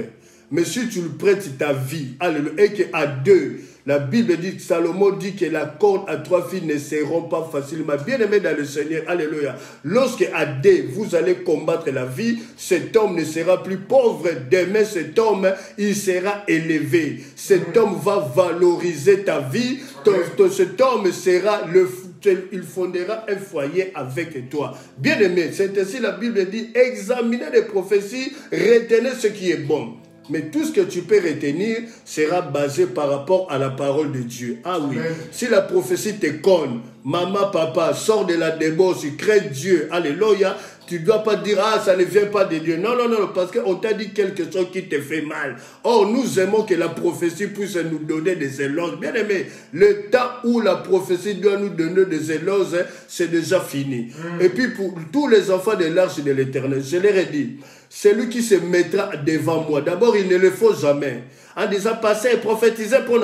Mais si tu lui prêtes ta vie, alléluia, et qu'à deux, la Bible dit, Salomon dit que la corde à 3 filles ne seront pas facilement. Bien-aimés dans le Seigneur, alléluia. Lorsque à deux, vous allez combattre la vie, cet homme ne sera plus pauvre. Demain, cet homme, il sera élevé. Cet homme va valoriser ta vie. Cet homme sera il fondera un foyer avec toi. Bien-aimé, c'est ainsi la Bible dit, examinez les prophéties, retenez ce qui est bon. Mais tout ce que tu peux retenir sera basé par rapport à la parole de Dieu. Ah oui, amen. Si la prophétie te conne, maman, papa, sors de la débauche, crée Dieu, alléluia, tu ne dois pas dire, ah, ça ne vient pas de Dieu. Non, parce qu'on t'a dit quelque chose qui te fait mal. Or, nous aimons que la prophétie puisse nous donner des éloges. Bien aimé, le temps où la prophétie doit nous donner des éloges, c'est déjà fini. Et puis, pour tous les enfants de l'arche de l'Éternel, je leur ai dit, celui qui se mettra devant moi, d'abord, il ne le faut jamais. En disant, passer et prophétiser pour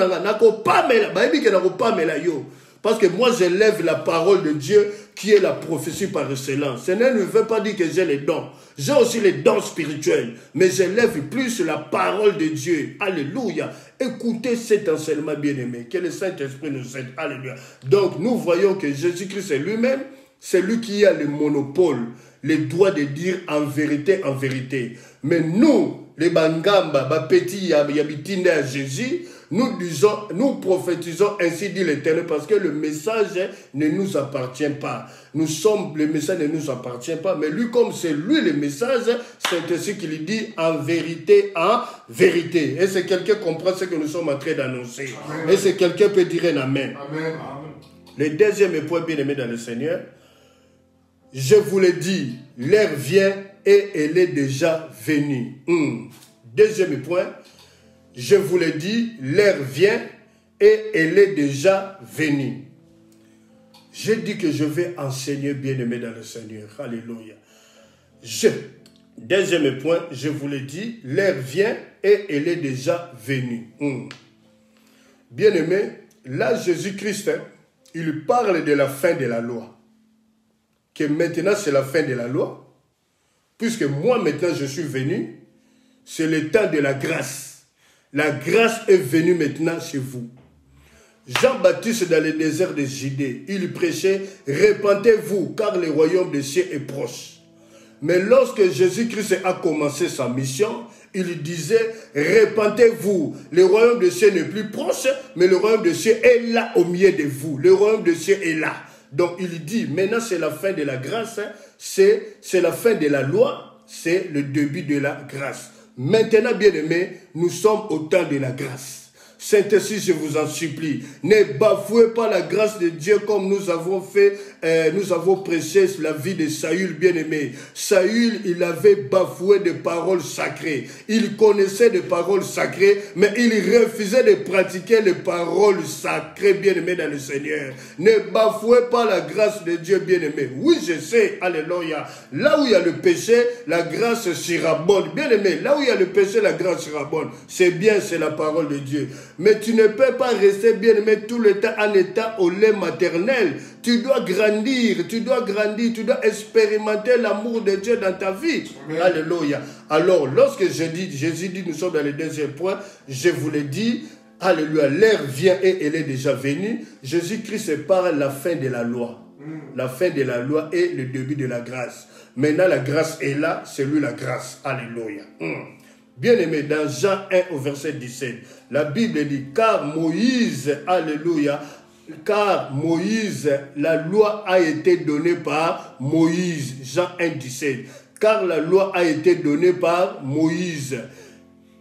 parce que moi, j'élève la parole de Dieu qui est la prophétie par excellence. Ce ne veut pas dire que j'ai les dons. J'ai aussi les dons spirituels. Mais j'élève plus la parole de Dieu. Alléluia. Écoutez cet enseignement bien-aimé. Que le Saint-Esprit nous aide. Alléluia. Donc, nous voyons que Jésus-Christ est lui-même, c'est lui qui a le monopole, le droit de dire en vérité. Mais nous, les Bangamba, petits Yabitinda à Jésus, nous prophétisons, ainsi dit l'Éternel, parce que le message ne nous appartient pas. Le message ne nous appartient pas, mais lui, comme c'est lui le message, c'est ainsi qu'il dit en vérité, en vérité. Et c'est quelqu'un qui comprend ce que nous sommes en train d'annoncer. Et c'est quelqu'un qui peut dire un amen. Amen. Le deuxième point, bien aimé dans le Seigneur, je vous l'ai dit, l'heure vient et elle est déjà venue. Deuxième point, je vous l'ai dit, l'heure vient et elle est déjà venue. J'ai dit que je vais enseigner, bien aimé dans le Seigneur. Alléluia. Deuxième point, je vous l'ai dit, l'heure vient et elle est déjà venue. Bien aimé, là Jésus-Christ, il parle de la fin de la loi. Que maintenant c'est la fin de la loi. Puisque moi maintenant je suis venu, c'est le temps de la grâce. La grâce est venue maintenant chez vous. Jean-Baptiste dans le désert de Judée, il prêchait « Repentez-vous car le royaume des cieux est proche ». Mais lorsque Jésus-Christ a commencé sa mission, il disait « Repentez-vous, le royaume des cieux n'est plus proche, mais le royaume des cieux est là au milieu de vous. Le royaume des cieux est là ». Donc il dit, maintenant c'est la fin de la grâce, c'est la fin de la loi, c'est le début de la grâce. Maintenant, bien aimés, nous sommes au temps de la grâce. Saint-Esprit, je vous en supplie, ne bafouez pas la grâce de Dieu comme nous avons fait, nous avons prêché la vie de Saül, bien-aimé. Saül, il avait bafoué des paroles sacrées. Il connaissait des paroles sacrées, mais il refusait de pratiquer les paroles sacrées, bien-aimé dans le Seigneur. Ne bafouez pas la grâce de Dieu, bien-aimé. Oui, je sais, alléluia. Là où il y a le péché, la grâce sera bonne. Bien-aimé, là où il y a le péché, la grâce sera bonne. C'est bien, c'est la parole de Dieu. Mais tu ne peux pas rester bien-aimé tout le temps en état au lait maternel. Tu dois grandir, tu dois expérimenter l'amour de Dieu dans ta vie. Amen. Alléluia. Alors, lorsque Jésus dit, nous sommes dans le deuxième point, je vous l'ai dit, alléluia, l'heure vient et elle est déjà venue. Jésus-Christ parle de la fin de la loi. La fin de la loi et le début de la grâce. Maintenant, la grâce est là, c'est lui la grâce. Alléluia. Bien-aimé, dans Jean 1 au verset 17, la Bible dit, car Moïse, alléluia, car Moïse, la loi a été donnée par Moïse. Jean 1, 17, car la loi a été donnée par Moïse.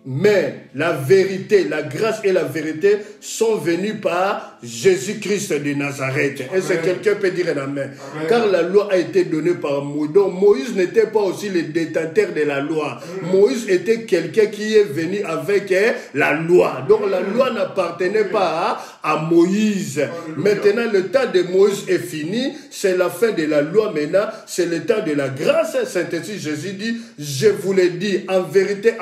Mais la vérité, la grâce et la vérité sont venues par Jésus-Christ de Nazareth. Et c'est quelqu'un peut dire un amen. Amen. Car la loi a été donnée par Moïse. Donc Moïse n'était pas aussi le détenteur de la loi. Moïse était quelqu'un qui est venu avec la loi. Donc la loi n'appartenait pas à Moïse. Maintenant le temps de Moïse est fini. C'est la fin de la loi maintenant. C'est le temps de la grâce. Saint-Esprit, Jésus dit, je vous l'ai dit, en vérité,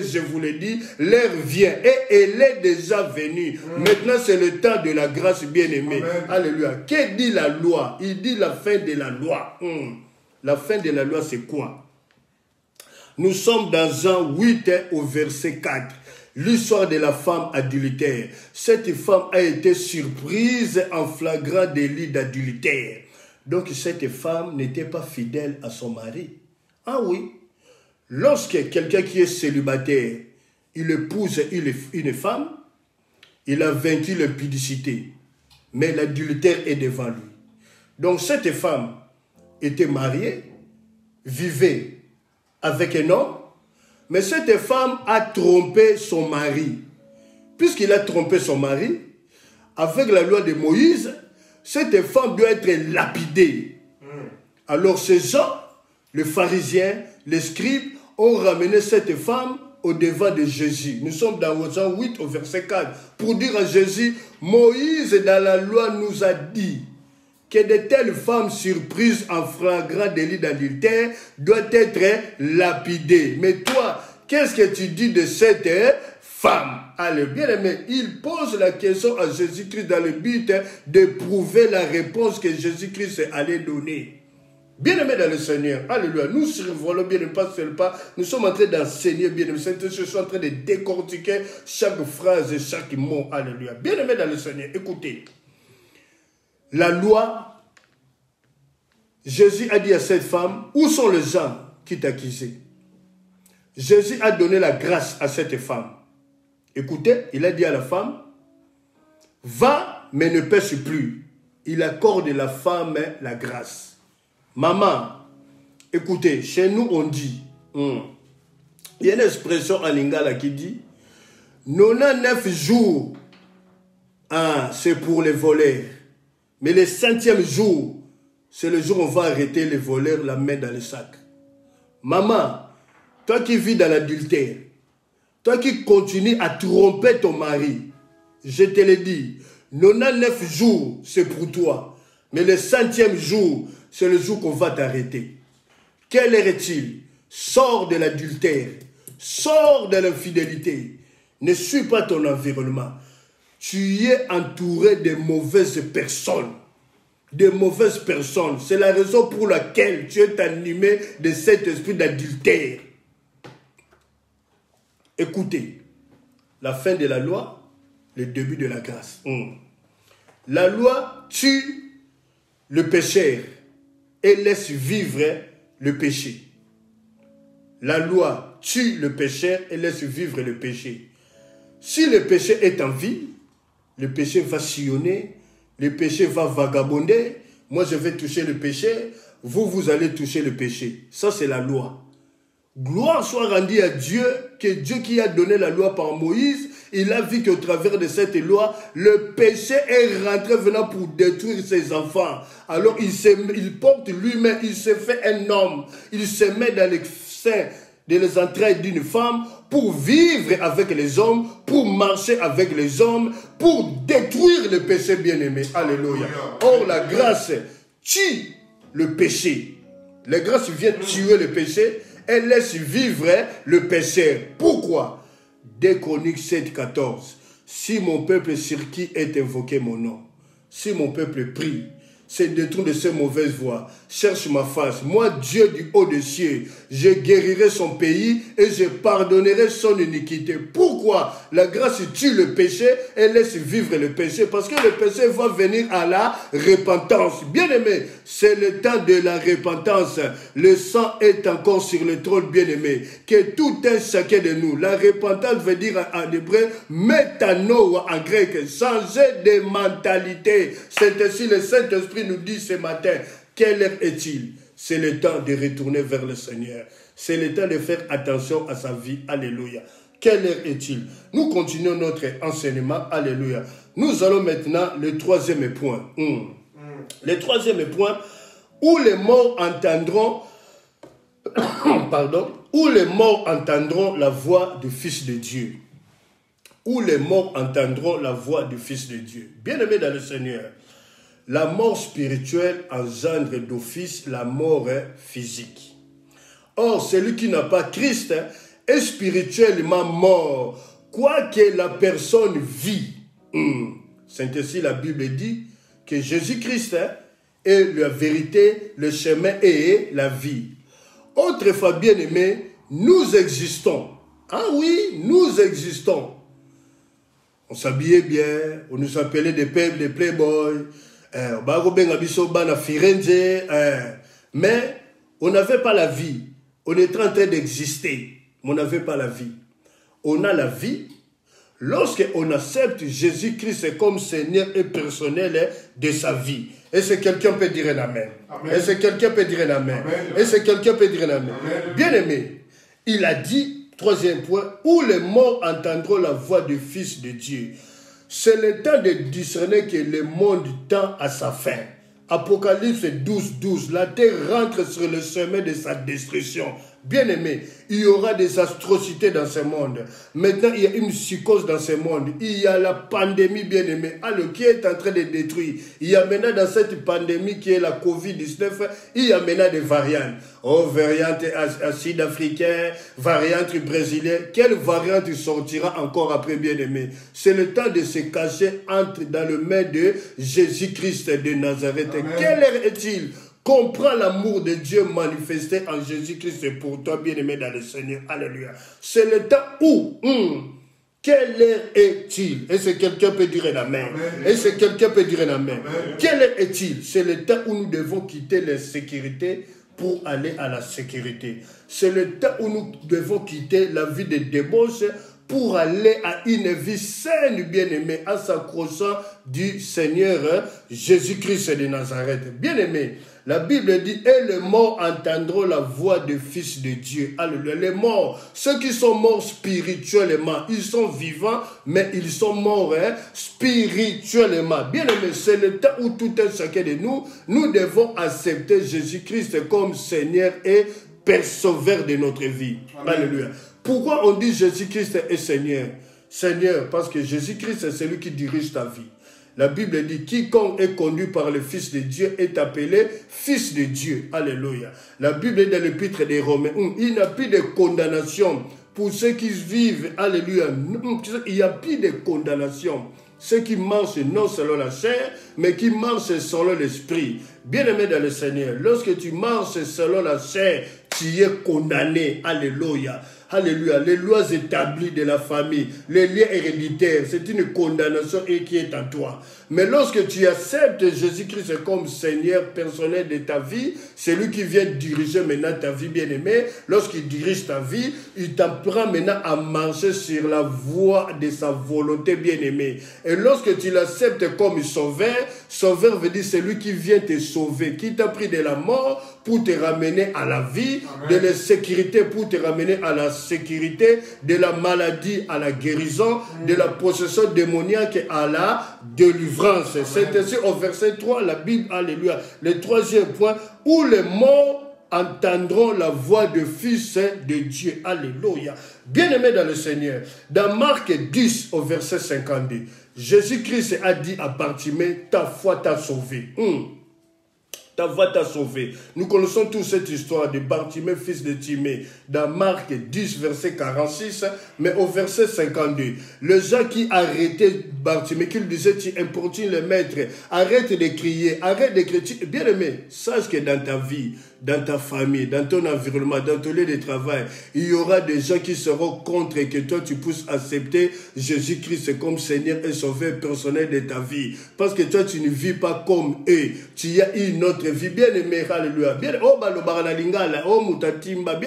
je vous l'ai dit, l'heure vient et elle est déjà venue. Maintenant, c'est le temps de la grâce, bien-aimée. Alléluia. Que dit la loi? Il dit la fin de la loi. La fin de la loi, c'est quoi? Nous sommes dans Jean 8 au verset 4. L'histoire de la femme adultère. Cette femme a été surprise en flagrant délit d'adultère. Donc, cette femme n'était pas fidèle à son mari. Ah oui. Lorsque quelqu'un qui est célibataire, il épouse une femme, il a vaincu l'impudicité. Mais l'adultère est devant lui. Donc cette femme était mariée, vivait avec un homme, mais cette femme a trompé son mari. Puisqu'il a trompé son mari, avec la loi de Moïse, cette femme doit être lapidée. Alors ces gens, les pharisiens, les scribes, ont ramené cette femme au devant de Jésus. Nous sommes dans Jean 8 au verset 4 pour dire à Jésus, Moïse dans la loi nous a dit que de telles femmes surprises en flagrant délit d'adultère doivent être lapidées. Mais toi, qu'est-ce que tu dis de cette femme? Allez, bien aimé, il pose la question à Jésus-Christ dans le but de prouver la réponse que Jésus-Christ allait donner. Bien-aimés dans le Seigneur, alléluia, nous survolons bien, pas seulement pas, nous sommes en train d'enseigner, bien-aimés, je suis en train de décortiquer chaque phrase et chaque mot, alléluia. Bien-aimés dans le Seigneur, écoutez, la loi, Jésus a dit à cette femme, où sont les gens qui t'accusaient? Jésus a donné la grâce à cette femme. Écoutez, il a dit à la femme, va, mais ne pêche plus. Il accorde à la femme la grâce. Maman, écoutez, chez nous on dit, il y a une expression en lingala qui dit, 99 jours, c'est pour les voleurs. Mais le 100e jour, c'est le jour où on va arrêter les voleurs, la main dans le sac. Maman, toi qui vis dans l'adultère, toi qui continues à tromper ton mari, je te le dis, 99 jours, c'est pour toi. Mais le 100e jour, c'est le jour qu'on va t'arrêter. Quelle heure est-il? Sors de l'adultère, sors de l'infidélité. Ne suis pas ton environnement. Tu es entouré de mauvaises personnes. De mauvaises personnes. C'est la raison pour laquelle tu es animé de cet esprit d'adultère. Écoutez, la fin de la loi, le début de la grâce. La loi tue le pécheur et laisse vivre le péché. La loi tue le pécheur et laisse vivre le péché. Si le péché est en vie, le péché va sillonner, le péché va vagabonder. Moi, je vais toucher le péché, vous allez toucher le péché. Ça, c'est la loi. Gloire soit rendue à Dieu, que Dieu qui a donné la loi par Moïse, il a vu qu'au travers de cette loi, le péché est rentré venant pour détruire ses enfants. Alors il porte lui-même, il se fait un homme, il se met dans les seins, dans les entrailles d'une femme, pour vivre avec les hommes, pour marcher avec les hommes, pour détruire le péché bien-aimé. Alléluia. Or, la grâce tue le péché. La grâce vient tuer le péché. Elle laisse vivre le pécheur. Pourquoi? 2 Chroniques 7, 14. Si mon peuple sur qui est invoqué mon nom, si mon peuple prie, se détourne de ses mauvaises voies, cherche ma face, moi Dieu du haut des cieux, je guérirai son pays et je pardonnerai son iniquité. Pourquoi? La grâce tue le péché et laisse vivre le péché, parce que le péché va venir à la repentance. Bien-aimé, c'est le temps de la repentance. Le sang est encore sur le trône, bien-aimé. Que tout un chacun de nous, la repentance veut dire en hébreu, métano en grec, changer de mentalité. C'est ainsi le Saint-Esprit nous dit ce matin, quelle heure est-il? C'est le temps de retourner vers le Seigneur. C'est le temps de faire attention à sa vie. Alléluia. Quelle heure est-il? Nous continuons notre enseignement. Alléluia. Nous allons maintenant le troisième point. Le troisième point, où les morts entendront, où les morts entendront la voix du Fils de Dieu. Où les morts entendront la voix du Fils de Dieu. Bien-aimés dans le Seigneur, la mort spirituelle engendre d'office la mort physique. Or, celui qui n'a pas Christ est spirituellement mort, quoique la personne vit. C'est ainsi la Bible dit que Jésus-Christ est la vérité, le chemin et la vie. Autrefois, bien-aimés, nous existons. Ah oui, nous existons. On s'habillait bien, on nous appelait des playboys, mais on n'avait pas la vie. On était en train d'exister, mais on n'avait pas la vie. On a la vie lorsqu'on accepte Jésus-Christ comme Seigneur et personnel de sa vie. Est-ce que quelqu'un peut dire un amen? Est-ce que quelqu'un peut dire un amen? Est-ce que quelqu'un peut dire un amen? Bien-aimé, il a dit, troisième point, où les morts entendront la voix du Fils de Dieu. C'est le temps de discerner que le monde tend à sa fin. Apocalypse 12, 12. La terre rentre sur le chemin de sa destruction. Bien-aimé, il y aura des atrocités dans ce monde. Maintenant, il y a une psychose dans ce monde. Il y a la pandémie, bien-aimé, qui est en train de détruire. Il y a maintenant dans cette pandémie qui est la Covid-19, il y a maintenant des variantes. Oh, variante sud-africaine, variante brésilienne. Quelle variante sortira encore après, bien-aimé? C'est le temps de se cacher dans le main de Jésus-Christ de Nazareth. Amen. Quelle heure est-il? Comprends l'amour de Dieu manifesté en Jésus-Christ pour toi, bien-aimé dans le Seigneur. Alléluia. C'est le temps où, quelle heure est-il? Est-ce que quelqu'un peut dire un amen? Est-ce que quelqu'un peut dire un amen? Quelle heure est-il? C'est le temps où nous devons quitter l'insécurité pour aller à la sécurité. C'est le temps où nous devons quitter la vie de débauche pour aller à une vie saine, bien-aimé, en s'accrochant du Seigneur Jésus-Christ de Nazareth. Bien-aimé, la Bible dit, et les morts entendront la voix du Fils de Dieu. Alléluia. Les morts, ceux qui sont morts spirituellement, ils sont vivants, mais ils sont morts spirituellement. Bien-aimé, c'est le temps où tout un chacun de nous, nous devons accepter Jésus-Christ comme Seigneur et Père Sauveur de notre vie. Amen. Alléluia. Pourquoi on dit Jésus-Christ est Seigneur? Seigneur, parce que Jésus-Christ est celui qui dirige ta vie. La Bible dit, quiconque est conduit par le Fils de Dieu est appelé Fils de Dieu. Alléluia. La Bible dit dans l'épître des Romains, il n'y a plus de condamnation pour ceux qui vivent. Alléluia. Il n'y a plus de condamnation. Ceux qui marchent non selon la chair, mais qui marchent selon l'esprit. Bien-aimé dans le Seigneur, lorsque tu marches selon la chair, tu es condamné. Alléluia. Alléluia. Les lois établies de la famille, les liens héréditaires, c'est une condamnation qui est en toi. Mais lorsque tu acceptes Jésus-Christ comme Seigneur personnel de ta vie, c'est lui qui vient diriger maintenant ta vie, bien-aimé. Lorsqu'il dirige ta vie, il t'apprend maintenant à marcher sur la voie de sa volonté, bien-aimé. Et lorsque tu l'acceptes comme sauveur, sauveur veut dire c'est lui qui vient te sauver, qui t'a pris de la mort pour te ramener à la vie, Amen. De la sécurité pour te ramener à la sécurité, de la maladie à la guérison, de la possession démoniaque à la délivrance. C'est ainsi au verset 3, la Bible, alléluia, le troisième point, où les morts entendront la voix du Fils de Dieu. Alléluia. Bien-aimé dans le Seigneur, dans Marc 10 au verset 52, Jésus-Christ a dit à Bartimée, ta foi t'a sauvé. Ta voix t'a sauvé. Nous connaissons tous cette histoire de Bartimée, fils de Timée, dans Marc 10, verset 46, mais au verset 52. Le gens qui arrêtait Bartimée, qui lui disait, tu importunes le maître, arrête de crier, arrête de crier. Bien aimé, sache que dans ta vie, dans ta famille, dans ton environnement, dans ton lieu de travail, il y aura des gens qui seront contre et que toi tu puisses accepter Jésus-Christ comme Seigneur et Sauveur personnel de ta vie. Parce que toi tu ne vis pas comme eux. Tu as une autre vie. Bien aimé, alléluia. Bien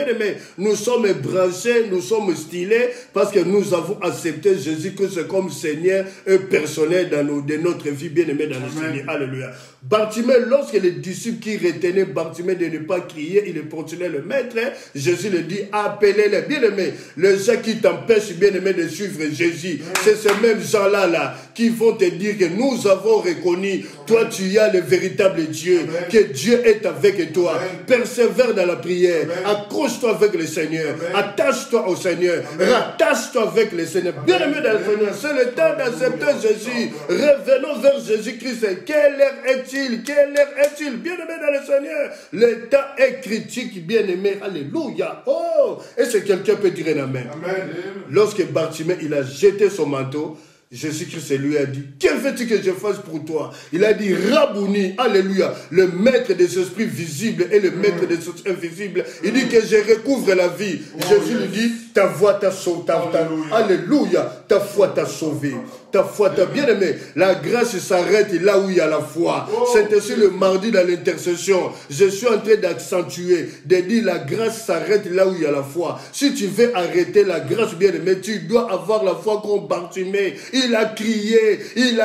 aimé, nous sommes branchés, nous sommes stylés parce que nous avons accepté Jésus-Christ comme Seigneur et personnel de notre vie. Bien aimé dans le Seigneur. Alléluia. Bartimée, lorsque les disciples qui retenaient Bartimée de ne pas crier, il importunait le maître, Jésus le dit, appelez-les. Bien-aimés, les gens qui t'empêchent, bien-aimés, de suivre Jésus, c'est ces mêmes gens-là qui vont te dire que nous avons reconnu, toi tu as le véritable Dieu, que Dieu est avec toi. Persévère dans la prière, accroche-toi avec le Seigneur, attache-toi au Seigneur, rattache-toi avec le Seigneur. Bien-aimés dans le Seigneur, c'est le temps d'accepter Jésus. Revenons vers Jésus-Christ. Quelle heure est-il? Quelle heure est-il? Bien-aimés dans le Seigneur, le temps est critique, bien-aimé. Alléluia. Oh, est-ce que quelqu'un peut dire amen? Amen. Lorsque Bartimée, il a jeté son manteau, Jésus-Christ lui a dit, que veux-tu que je fasse pour toi? Il a dit, Rabouni, alléluia, le maître des esprits visibles et le maître des esprits invisibles. Il dit que je recouvre la vie. Jésus lui dit, ta voix t'a sauvé. Alléluia, ta foi t'a sauvé. Ta foi t'a bien aimé. La grâce s'arrête là où il y a la foi. C'est ainsi le mardi dans l'intercession. Je suis en train d'accentuer, de dire la grâce s'arrête là où il y a la foi. Si tu veux arrêter la grâce, bien aimé, tu dois avoir la foi comme Bartimée. Il a crié, il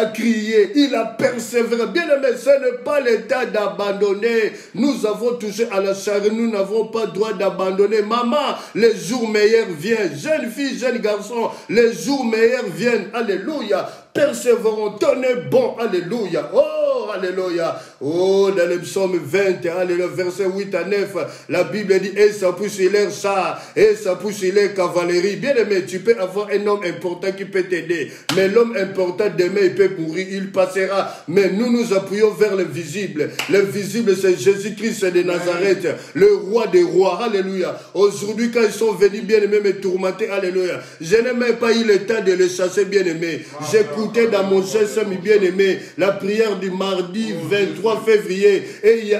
a persévéré. Bien aimé, ce n'est pas le temps d'abandonner. Nous avons touché à la charrue, nous n'avons pas le droit d'abandonner. Maman, les jours meilleurs viennent. Jeune fille, jeune garçon, les jours meilleurs viennent. Alléluia. Persévérons, tenez bon, alléluia. Oh, alléluia. Oh, dans le psaume 20, alléluia, verset 8 à 9, la Bible dit, et ça pousse leur char, et ça pousse leur cavalerie. Bien aimé, tu peux avoir un homme important qui peut t'aider, mais l'homme important demain, il peut mourir, il passera. Mais nous nous appuyons vers le visible. Le visible, c'est Jésus-Christ de Nazareth, le roi des rois, alléluia. Aujourd'hui, quand ils sont venus, bien aimé, me tourmenter, alléluia, je n'ai même pas eu le temps de les chasser, bien aimé. J'écoutais dans mon GSM, bien aimé, la prière du mardi 23 23 février. Et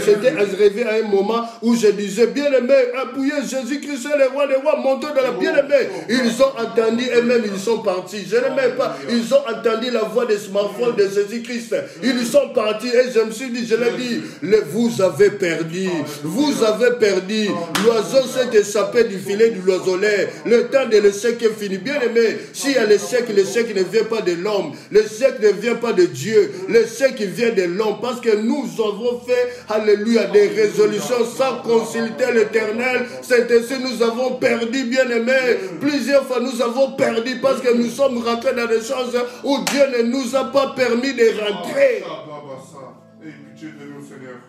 j'étais arrivé à un moment où je disais, bien-aimé, appuyez Jésus-Christ, les rois, montez dans la bien-aimé. Ils ont entendu et même ils sont partis. Je ne m'aime pas. Ils ont entendu la voix des smartphones de Jésus-Christ. Ils sont partis et je me suis dit, je l'ai dit, vous avez perdu. Vous avez perdu. L'oiseau s'est échappé du filet de l'oiseleur. Le temps de l'échec est fini. Bien-aimé, s'il y a l'échec ne vient pas de l'homme. L'échec ne vient pas de Dieu. L'échec vient de l'homme. Parce que nous avons fait, alléluia, des résolutions sans consulter l'Éternel. C'est ainsi nous avons perdu, bien-aimé. Plusieurs fois nous avons perdu parce que nous sommes rentrés dans des choses où Dieu ne nous a pas permis de rentrer.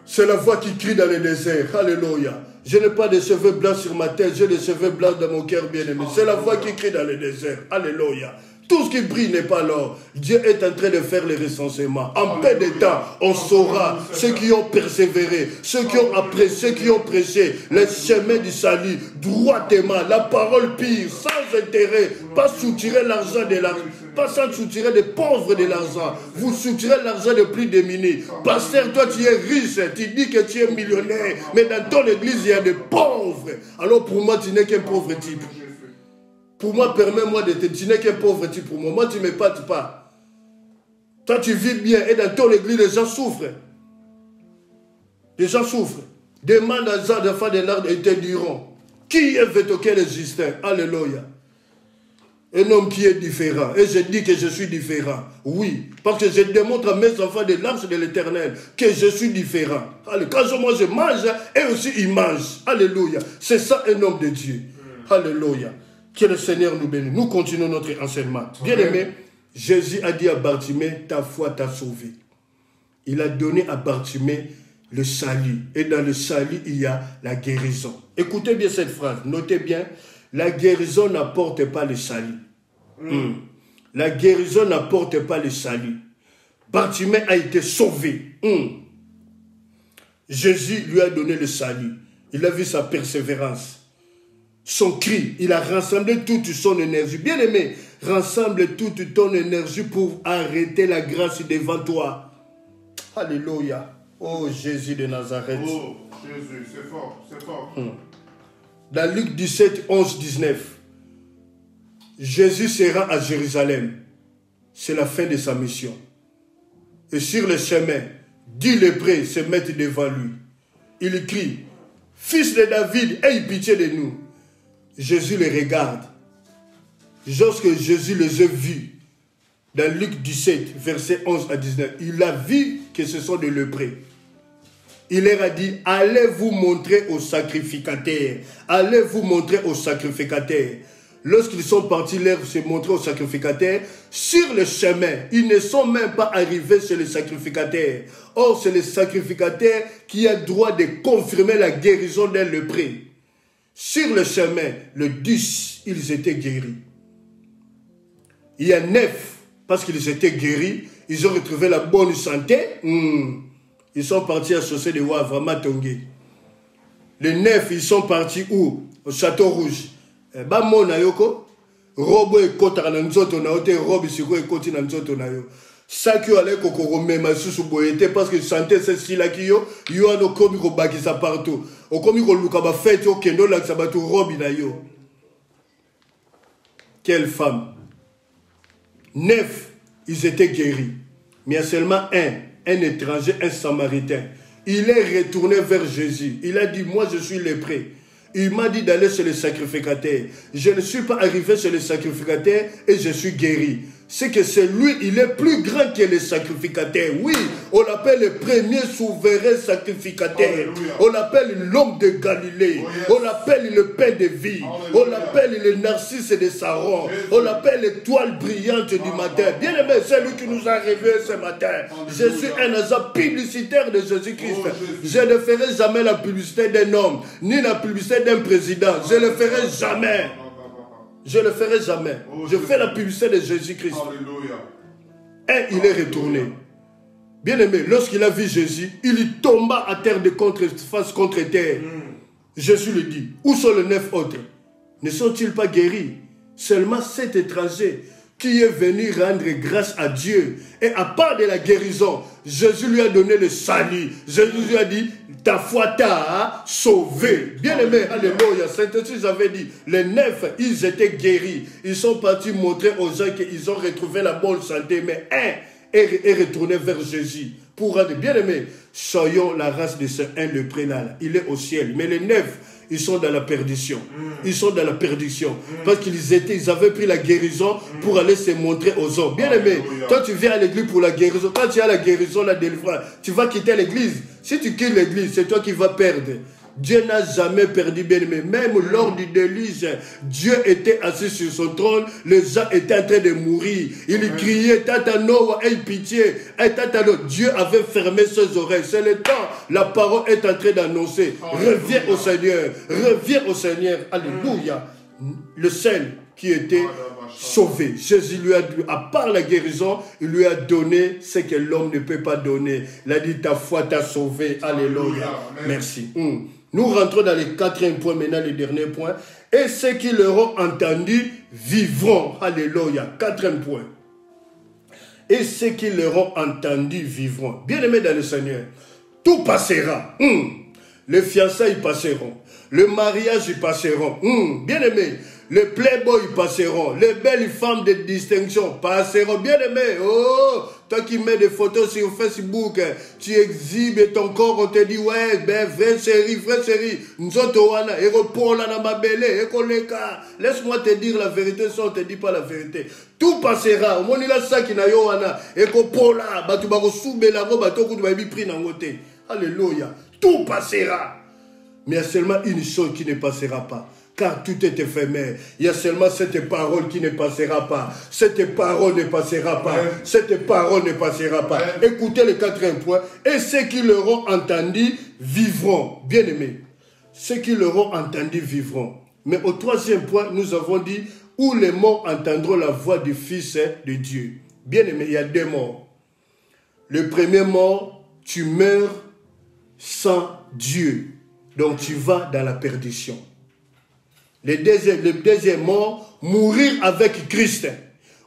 C'est la voix qui crie dans le désert. Alléluia. Je n'ai pas de cheveux blancs sur ma tête, j'ai des cheveux blancs dans mon cœur bien-aimé. C'est la voix qui crie dans le désert. Alléluia. Tout ce qui brille n'est pas l'or. Dieu est en train de faire les recensements. En peu de temps, on saura ceux qui ont persévéré, ceux qui ont apprécié, ceux qui ont prêché les chemins du salut, droitement, la parole pire, sans intérêt, pas soutirer l'argent de l'argent, pas sans soutirer des pauvres de l'argent. Vous soutirez l'argent de plus démunis. Pasteur, toi tu es riche, tu dis que tu es millionnaire, mais dans ton église il y a des pauvres. Alors pour moi tu n'es qu'un pauvre type. Pour moi, permets-moi de te dire, tu n'es qu'un pauvre type pour moi. Moi, tu ne m'épates pas. Toi, tu vis bien et dans ton église, les gens souffrent. Les gens souffrent. Demande à Jean de faire de l'art et te diront, qui est Vétoquel et Justin? Alléluia. Un homme qui est différent. Et je dis que je suis différent. Oui. Parce que je démontre à mes enfants de l'arche de l'Éternel que je suis différent. Allez, quand je mange, et aussi ils mangent. Alléluia. C'est ça un homme de Dieu. Alléluia. Que le Seigneur nous bénisse. Nous continuons notre enseignement. Bien-aimé, Jésus a dit à Bartimée, ta foi t'a sauvé. Il a donné à Bartimée le salut. Et dans le salut, il y a la guérison. Écoutez bien cette phrase. Notez bien. La guérison n'apporte pas le salut. La guérison n'apporte pas le salut. Bartimée a été sauvé. Jésus lui a donné le salut. Il a vu sa persévérance. Son cri, il a rassemblé toute son énergie. Bien-aimé, rassemble toute ton énergie pour arrêter la grâce devant toi. Alléluia. Oh Jésus de Nazareth. Oh Jésus, c'est fort, c'est fort. Dans Luc 17, 11, 19, Jésus se rend à Jérusalem. C'est la fin de sa mission. Et sur le chemin, 10 lépreux se mettent devant lui. Il crie, Fils de David, aie pitié de nous. Jésus les regarde. Lorsque Jésus les a vus, dans Luc 17, versets 11 à 19, il a vu que ce sont des lépreux. Il leur a dit, allez vous montrer aux sacrificateurs. Allez vous montrer aux sacrificateurs. Lorsqu'ils sont partis se montrer aux sacrificateurs, sur le chemin, ils ne sont même pas arrivés chez les sacrificateurs. Or, c'est le sacrificateur qui a le droit de confirmer la guérison d'un lépreux. Sur le chemin, le 10, ils étaient guéris. Il y a 9, parce qu'ils étaient guéris, ils ont retrouvé la bonne santé. Ils sont partis à Chaussée de Wavre, à Matongé. Les 9, ils sont partis où? Au Château Rouge. Bamona yoko, robo e kota na nzoto na ote robo siko e koti na nzoto na yo. Sakyo ale kokoro mema susu boyete parce que santé c'est sila kiyo, yo ano komi ko bakisa partout. O komi ko luka ba fête yo kendo la sabatu robi na yo. Quelle femme. 9, ils étaient guéris. Mais il y a seulement un étranger, un samaritain. Il est retourné vers Jésus. Il a dit, moi je suis lépreux. Il m'a dit d'aller chez le sacrificateur. Je ne suis pas arrivé chez le sacrificateur et je suis guéri. C'est que c'est lui, il est plus grand que le sacrificateur. Oui, on l'appelle le premier souverain sacrificateur. Alléluia. On l'appelle l'homme de Galilée. On l'appelle le pain de vie. On l'appelle le narcisse de Saron. On l'appelle l'étoile brillante du matin. Bien aimé, c'est lui qui nous a réveillés ce matin. Je suis un agent publicitaire de Jésus-Christ. Je ne ferai jamais la publicité d'un homme, ni la publicité d'un président. Je ne le ferai jamais. Je ne le ferai jamais. Je fais la publicité de Jésus-Christ. Et il est retourné. Bien aimé, lorsqu'il a vu Jésus, il tomba à terre de face contre terre. Jésus lui dit, où sont les 9 autres? Ne sont-ils pas guéris? Seulement 7 étrangers qui est venu rendre grâce à Dieu. Et à part de la guérison, Jésus lui a donné le salut. Jésus lui a dit, ta foi t'a sauvé. Bien aimé, alléluia. Saint-Jésus avait dit, les 9, ils étaient guéris. Ils sont partis montrer aux gens qu'ils ont retrouvé la bonne santé. Mais un est retourné vers Jésus. Pour rendre, bien aimé, soyons la race de ce un lépreux là. Il est au ciel. Mais les 9, ils sont dans la perdition. Ils sont dans la perdition. Parce qu'ils avaient pris la guérison pour aller se montrer aux hommes. Bien aimé, toi tu viens à l'église pour la guérison. Quand tu as la guérison, la délivrance, tu vas quitter l'église. Si tu quittes l'église, c'est toi qui vas perdre. Dieu n'a jamais perdu, bien aimé. Même lors du déluge, Dieu était assis sur son trône. Les gens étaient en train de mourir. Il criait, Tata Noah, aie pitié. Tata Noah. Dieu avait fermé ses oreilles. C'est le temps. La parole est en train d'annoncer. Reviens au Seigneur. Reviens au Seigneur. Alléluia. Le seul qui était sauvé. Jésus lui a dit, à part la guérison, il lui a donné ce que l'homme ne peut pas donner. Il a dit, ta foi t'a sauvé. Alléluia. Merci. Nous rentrons dans le 4e point, maintenant le dernier point. Et ceux qui l'auront entendu vivront. Alléluia. 4e point. Et ceux qui l'auront entendu vivront. Bien-aimés dans le Seigneur, tout passera. Les fiançailles passeront. Le mariage, ils passeront. Bien-aimés, les playboys passeront. Les belles femmes de distinction passeront. Bien-aimés, oh, toi qui mets des photos sur Facebook, tu exhibes ton corps, on te dit, ouais, ben, vraie série. Nzotowana, Eropola, Namabele, Ekoleka. Laisse-moi te dire la vérité, ça on te dit pas la vérité. Tout passera. Au moins, il a ça qui n'a yoana. Ekopola, Batubaro Soubela, Batoko, Baby Pri Nangote. Alléluia. Tout passera. Mais il y a seulement une chose qui ne passera pas. Car tout est éphémère. Il y a seulement cette parole qui ne passera pas. Cette parole ne passera pas. Cette parole ne passera pas. Écoutez le 4e point. Et ceux qui l'auront entendu vivront. Bien aimés. Ceux qui l'auront entendu vivront. Mais au 3e point, nous avons dit où les morts entendront la voix du Fils de Dieu. Bien aimé, il y a 2 morts. Le premier mort, tu meurs sans Dieu. Donc tu vas dans la perdition. Le deuxième mort, mourir avec Christ.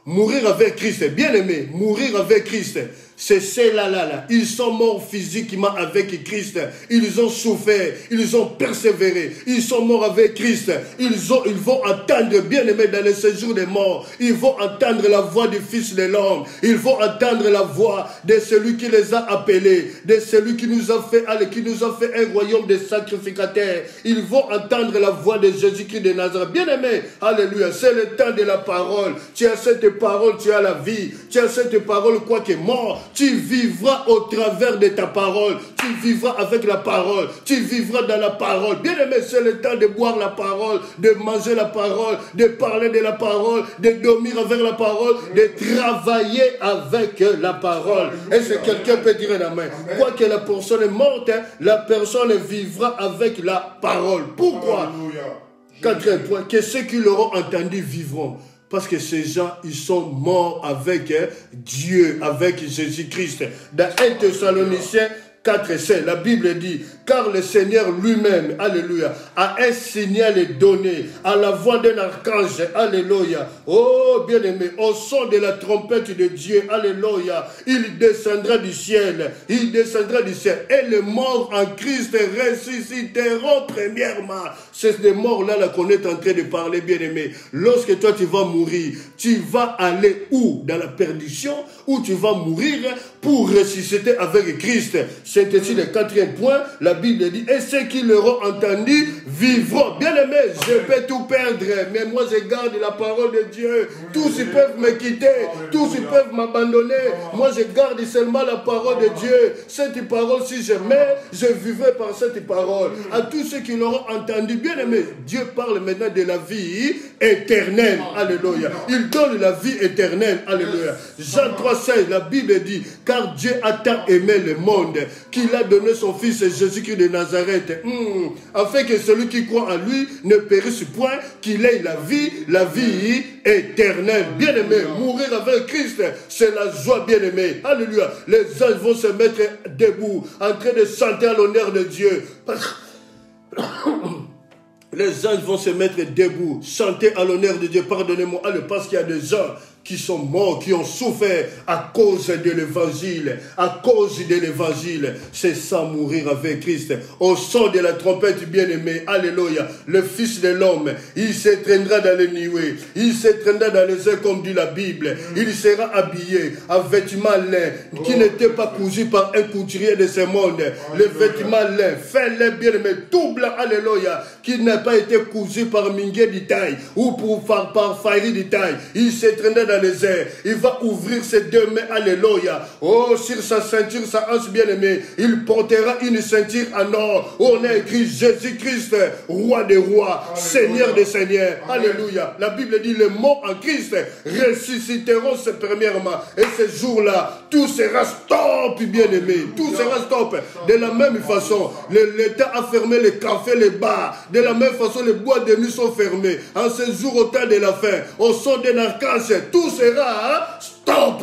Mourir avec Christ. Bien aimé, mourir avec Christ. C'est ceux-là. Ils sont morts physiquement avec Christ. Ils ont souffert. Ils ont persévéré. Ils sont morts avec Christ. Ils vont entendre, bien aimé, dans le séjour des morts. Ils vont entendre la voix du Fils de l'homme. Ils vont entendre la voix de celui qui les a appelés. De celui qui nous a fait un royaume de sacrificateurs. Ils vont entendre la voix de Jésus-Christ de Nazareth. Bien aimé, alléluia. C'est le temps de la parole. Tu as cette parole, tu as la vie. Tu as cette parole, quoi que mort. Tu vivras au travers de ta parole. Tu vivras avec la parole. Tu vivras dans la parole. Bien aimé, c'est le temps de boire la parole, de manger la parole, de parler de la parole, de dormir avec la parole, de travailler avec la parole. Est-ce que quelqu'un peut dire la main? Quoique la personne est morte, la personne vivra avec la parole. Pourquoi? 4e point, que ceux qui l'auront entendu vivront. Parce que ces gens, ils sont morts avec Dieu, avec Jésus-Christ. Dans 1 Thessaloniciens 4:5, la Bible dit, car le Seigneur lui-même, alléluia, a un signal donné à la voix d'un archange, alléluia. Oh, bien-aimé, au son de la trompette de Dieu, alléluia, il descendra du ciel, et les morts en Christ ressusciteront premièrement. C'est des morts-là qu'on est en train de parler, bien-aimé. Lorsque toi, tu vas mourir, tu vas aller où? Dans la perdition, où tu vas mourir pour ressusciter avec Christ. C'est ici le 4e point. La Bible dit, et ceux qui l'auront entendu vivront. Bien aimé, je peux tout perdre, mais moi je garde la parole de Dieu. Tous ils peuvent me quitter, tous ils peuvent m'abandonner. Moi je garde seulement la parole de Dieu. Cette parole, si je meurs, je vivrai par cette parole. À tous ceux qui l'auront entendu, bien aimé, Dieu parle maintenant de la vie éternelle. Alléluia. Il donne la vie éternelle. Alléluia. Jean 3,16, la Bible dit, car Dieu a tant aimé le monde qu'il a donné son Fils Jésus-Christ de Nazareth, afin que celui qui croit en lui ne périsse point, qu'il ait la vie éternelle. Bien-aimé, mourir avec Christ, c'est la joie, bien-aimé. Alléluia. Les anges vont se mettre debout, en train de chanter à l'honneur de Dieu. Les anges vont se mettre debout, chanter à l'honneur de Dieu. Pardonnez-moi, parce qu'il y a des gens qui sont morts, qui ont souffert à cause de l'évangile. À cause de l'évangile, c'est ça mourir avec Christ. Au son de la trompette, bien-aimé, alléluia, le Fils de l'homme, il s'étreindra dans les nuées, il s'étreindra dans les airs comme dit la Bible. Il sera habillé en vêtements lin qui n'étaient pas cousus par un couturier de ce monde. Les vêtements lin, fait-les bien-aimé, tout blanc, alléluia, qui n'a pas été cousu par Minguet d'Itaï ou par Fairi d'Itaï. Il s'étreindra dans les airs. Il va ouvrir ses deux mains, alléluia. Oh, sur sa ceinture, sa hanche bien-aimée, il portera une ceinture en or. On a écrit Jésus-Christ, roi des rois, Seigneur des seigneurs. Alléluia. La Bible dit les morts en Christ ressusciteront premièrement. Et ce jour-là, tout sera stop, bien-aimé. Tout sera stop. De la même façon, l'État a fermé les cafés, les bars. De la même façon, les boîtes de nuit sont fermées. En ce jour, au temps de la fin, au son d'un archange, tout sera stop.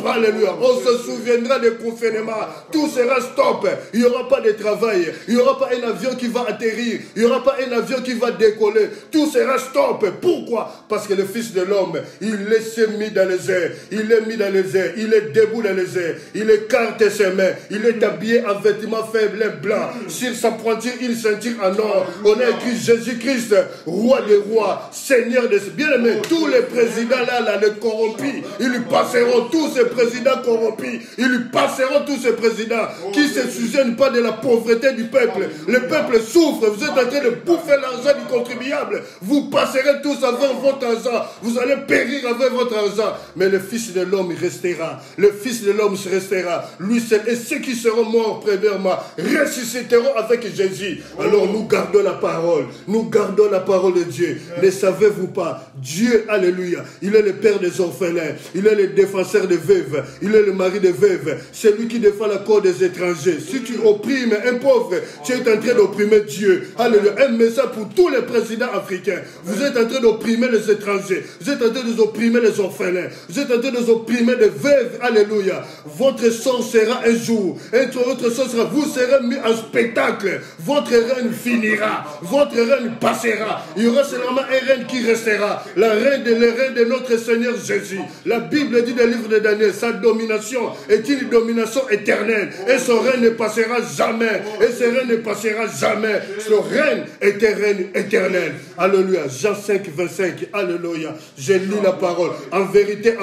Alléluia. On se souviendra des confinements. Tout sera stop. Il n'y aura pas de travail. Il n'y aura pas un avion qui va atterrir. Il n'y aura pas un avion qui va décoller. Tout sera stop. Pourquoi? Parce que le Fils de l'homme, il est mis dans les airs. Il est mis dans les airs. Il est debout dans les airs. Il écarte ses mains. Il est habillé en vêtements faibles et blancs. Sur sa pointure, il ceinture en or. On a écrit Jésus-Christ, roi des rois, Seigneur des... Bien-aimés, tous les présidents là, les corrompus, ils passeront, tous ces présidents corrompus, ils passeront, tous ces présidents qui ne se souviennent pas de la pauvreté du peuple. Le peuple souffre, vous êtes en train de bouffer l'argent du contribuable. Vous passerez tous avant votre argent. Vous allez périr avec votre argent. Mais le Fils de l'homme restera. Le Fils de l'homme restera. Lui seul. Et ceux qui seront morts premièrement ressusciteront avec Jésus. Alors nous gardons la parole. Nous gardons la parole de Dieu. Ne savez-vous pas? Dieu, alléluia, il est le père des orphelins. Il est le défenseur des veuves. Il est le mari des veuves. C'est lui qui défend la cause des étrangers. Si tu opprimes un pauvre, tu es en train d'opprimer Dieu. Alléluia. Un message pour tous les présidents africains. Vous êtes en train d'opprimer les étrangers. Vous êtes en train d'opprimer les orphelins. Vous êtes en train d'opprimer les veuves. Alléluia. Votre sang sera un jour. Votre sang sera, vous serez mis en spectacle. Votre règne finira. Votre règne passera. Il y aura seulement un règne qui restera. Le règne de notre Seigneur Jésus. La Bible dit dans le livre de Daniel, sa domination est une domination éternelle. Et son règne ne passera jamais. Et ce règne ne passera jamais. Son règne est un règne éternel. Alléluia. Jean 5, 25. Alléluia. Je lis la parole. En vérité,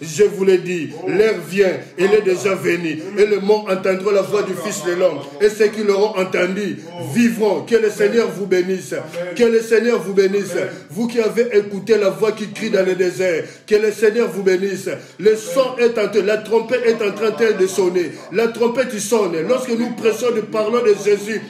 je vous l'ai dit, l'heure vient, il est déjà venu. Et le monde entendra la voix du Fils de l'homme. Et ceux qui l'auront entendu vivront. Que le Seigneur vous bénisse. Que le Seigneur vous bénisse. Vous qui avez écouté la voix qui crie dans le désert. Que le Seigneur vous bénisse. Le son est en train, la trompette est en train de sonner. La trompette sonne. Lorsque nous prêchons, nous parlons de Jésus.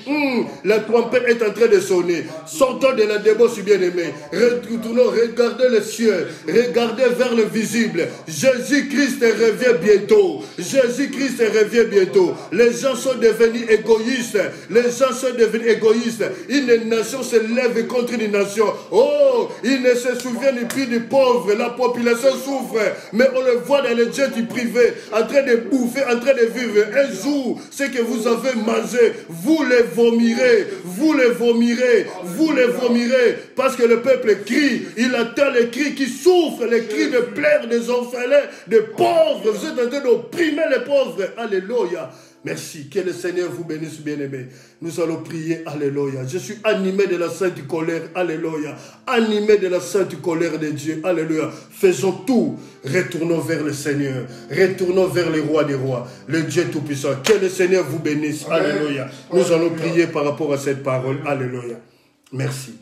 La trompette est en train de sonner. Sortons de la débauche, bien-aimé. Retournons, regardez les cieux. Regardez vers le visible. Jésus-Christ revient bientôt. Jésus-Christ revient bientôt. Les gens sont devenus égoïstes. Les gens sont devenus égoïstes. Une nation se lève contre une nation. Oh, ils ne se souviennent plus du pauvre. La population souffre. Mais on le voit dans les jets privés, en train de bouffer, en train de vivre. Un jour, ce que vous avez mangé, vous les vomirez. Vous les vomirez. Vous les vomirez. Parce que le peuple crie. Il attend les cris qui souffrent, les cris de pleurs des orphelins, des pauvres. Vous êtes en train d'opprimer les pauvres. Alléluia. Merci. Que le Seigneur vous bénisse, bien-aimés. Nous allons prier. Alléluia. Je suis animé de la sainte colère. Alléluia. Animé de la sainte colère de Dieu. Alléluia. Faisons tout. Retournons vers le Seigneur. Retournons vers le roi des rois. Le Dieu Tout-Puissant. Que le Seigneur vous bénisse. Alléluia. Nous allons prier par rapport à cette parole. Alléluia. Merci.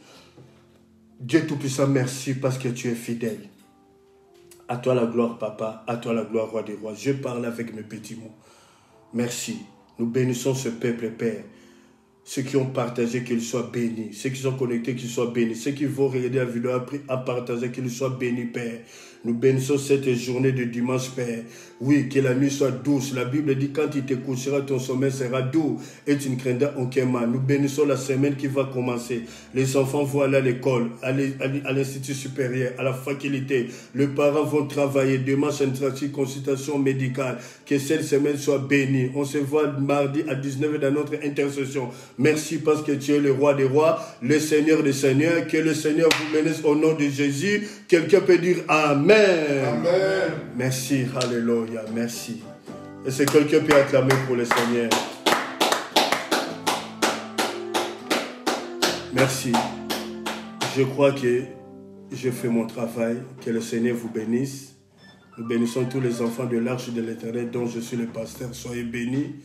Dieu Tout-Puissant, merci parce que tu es fidèle. À toi la gloire, Papa. À toi la gloire, roi des rois. Je parle avec mes petits mots. Merci. Nous bénissons ce peuple, Père. Ceux qui ont partagé, qu'ils soient bénis. Ceux qui sont connectés, qu'ils soient bénis. Ceux qui vont regarder la vidéo après à partager, qu'ils soient bénis, Père. Nous bénissons cette journée de dimanche, Père. Oui, que la nuit soit douce. La Bible dit quand il te couchera, ton sommeil sera doux et tu ne craindras aucun mal. Nous bénissons la semaine qui va commencer. Les enfants vont aller à l'école, à l'institut supérieur, à la faculté. Les parents vont travailler. Demain, c'est une consultation médicale. Que cette semaine soit bénie. On se voit mardi à 19h dans notre intercession. Merci parce que tu es le roi des rois, le Seigneur des seigneurs. Que le Seigneur vous bénisse au nom de Jésus. Quelqu'un peut dire Amen. Amen. Merci, alléluia, merci. Et c'est quelqu'un peut acclamer pour le Seigneur. Merci. Je crois que je fais mon travail. Que le Seigneur vous bénisse. Nous bénissons tous les enfants de l'Arche de l'Éternel dont je suis le pasteur. Soyez bénis.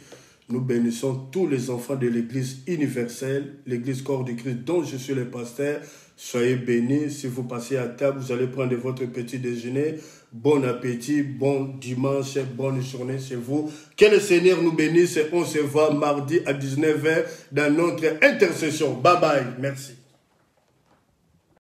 Nous bénissons tous les enfants de l'Église universelle, l'Église corps du Christ dont je suis le pasteur. Soyez bénis. Si vous passez à table, vous allez prendre votre petit déjeuner. Bon appétit, bon dimanche, bonne journée chez vous. Que le Seigneur nous bénisse et on se voit mardi à 19h dans notre intercession. Bye bye. Merci.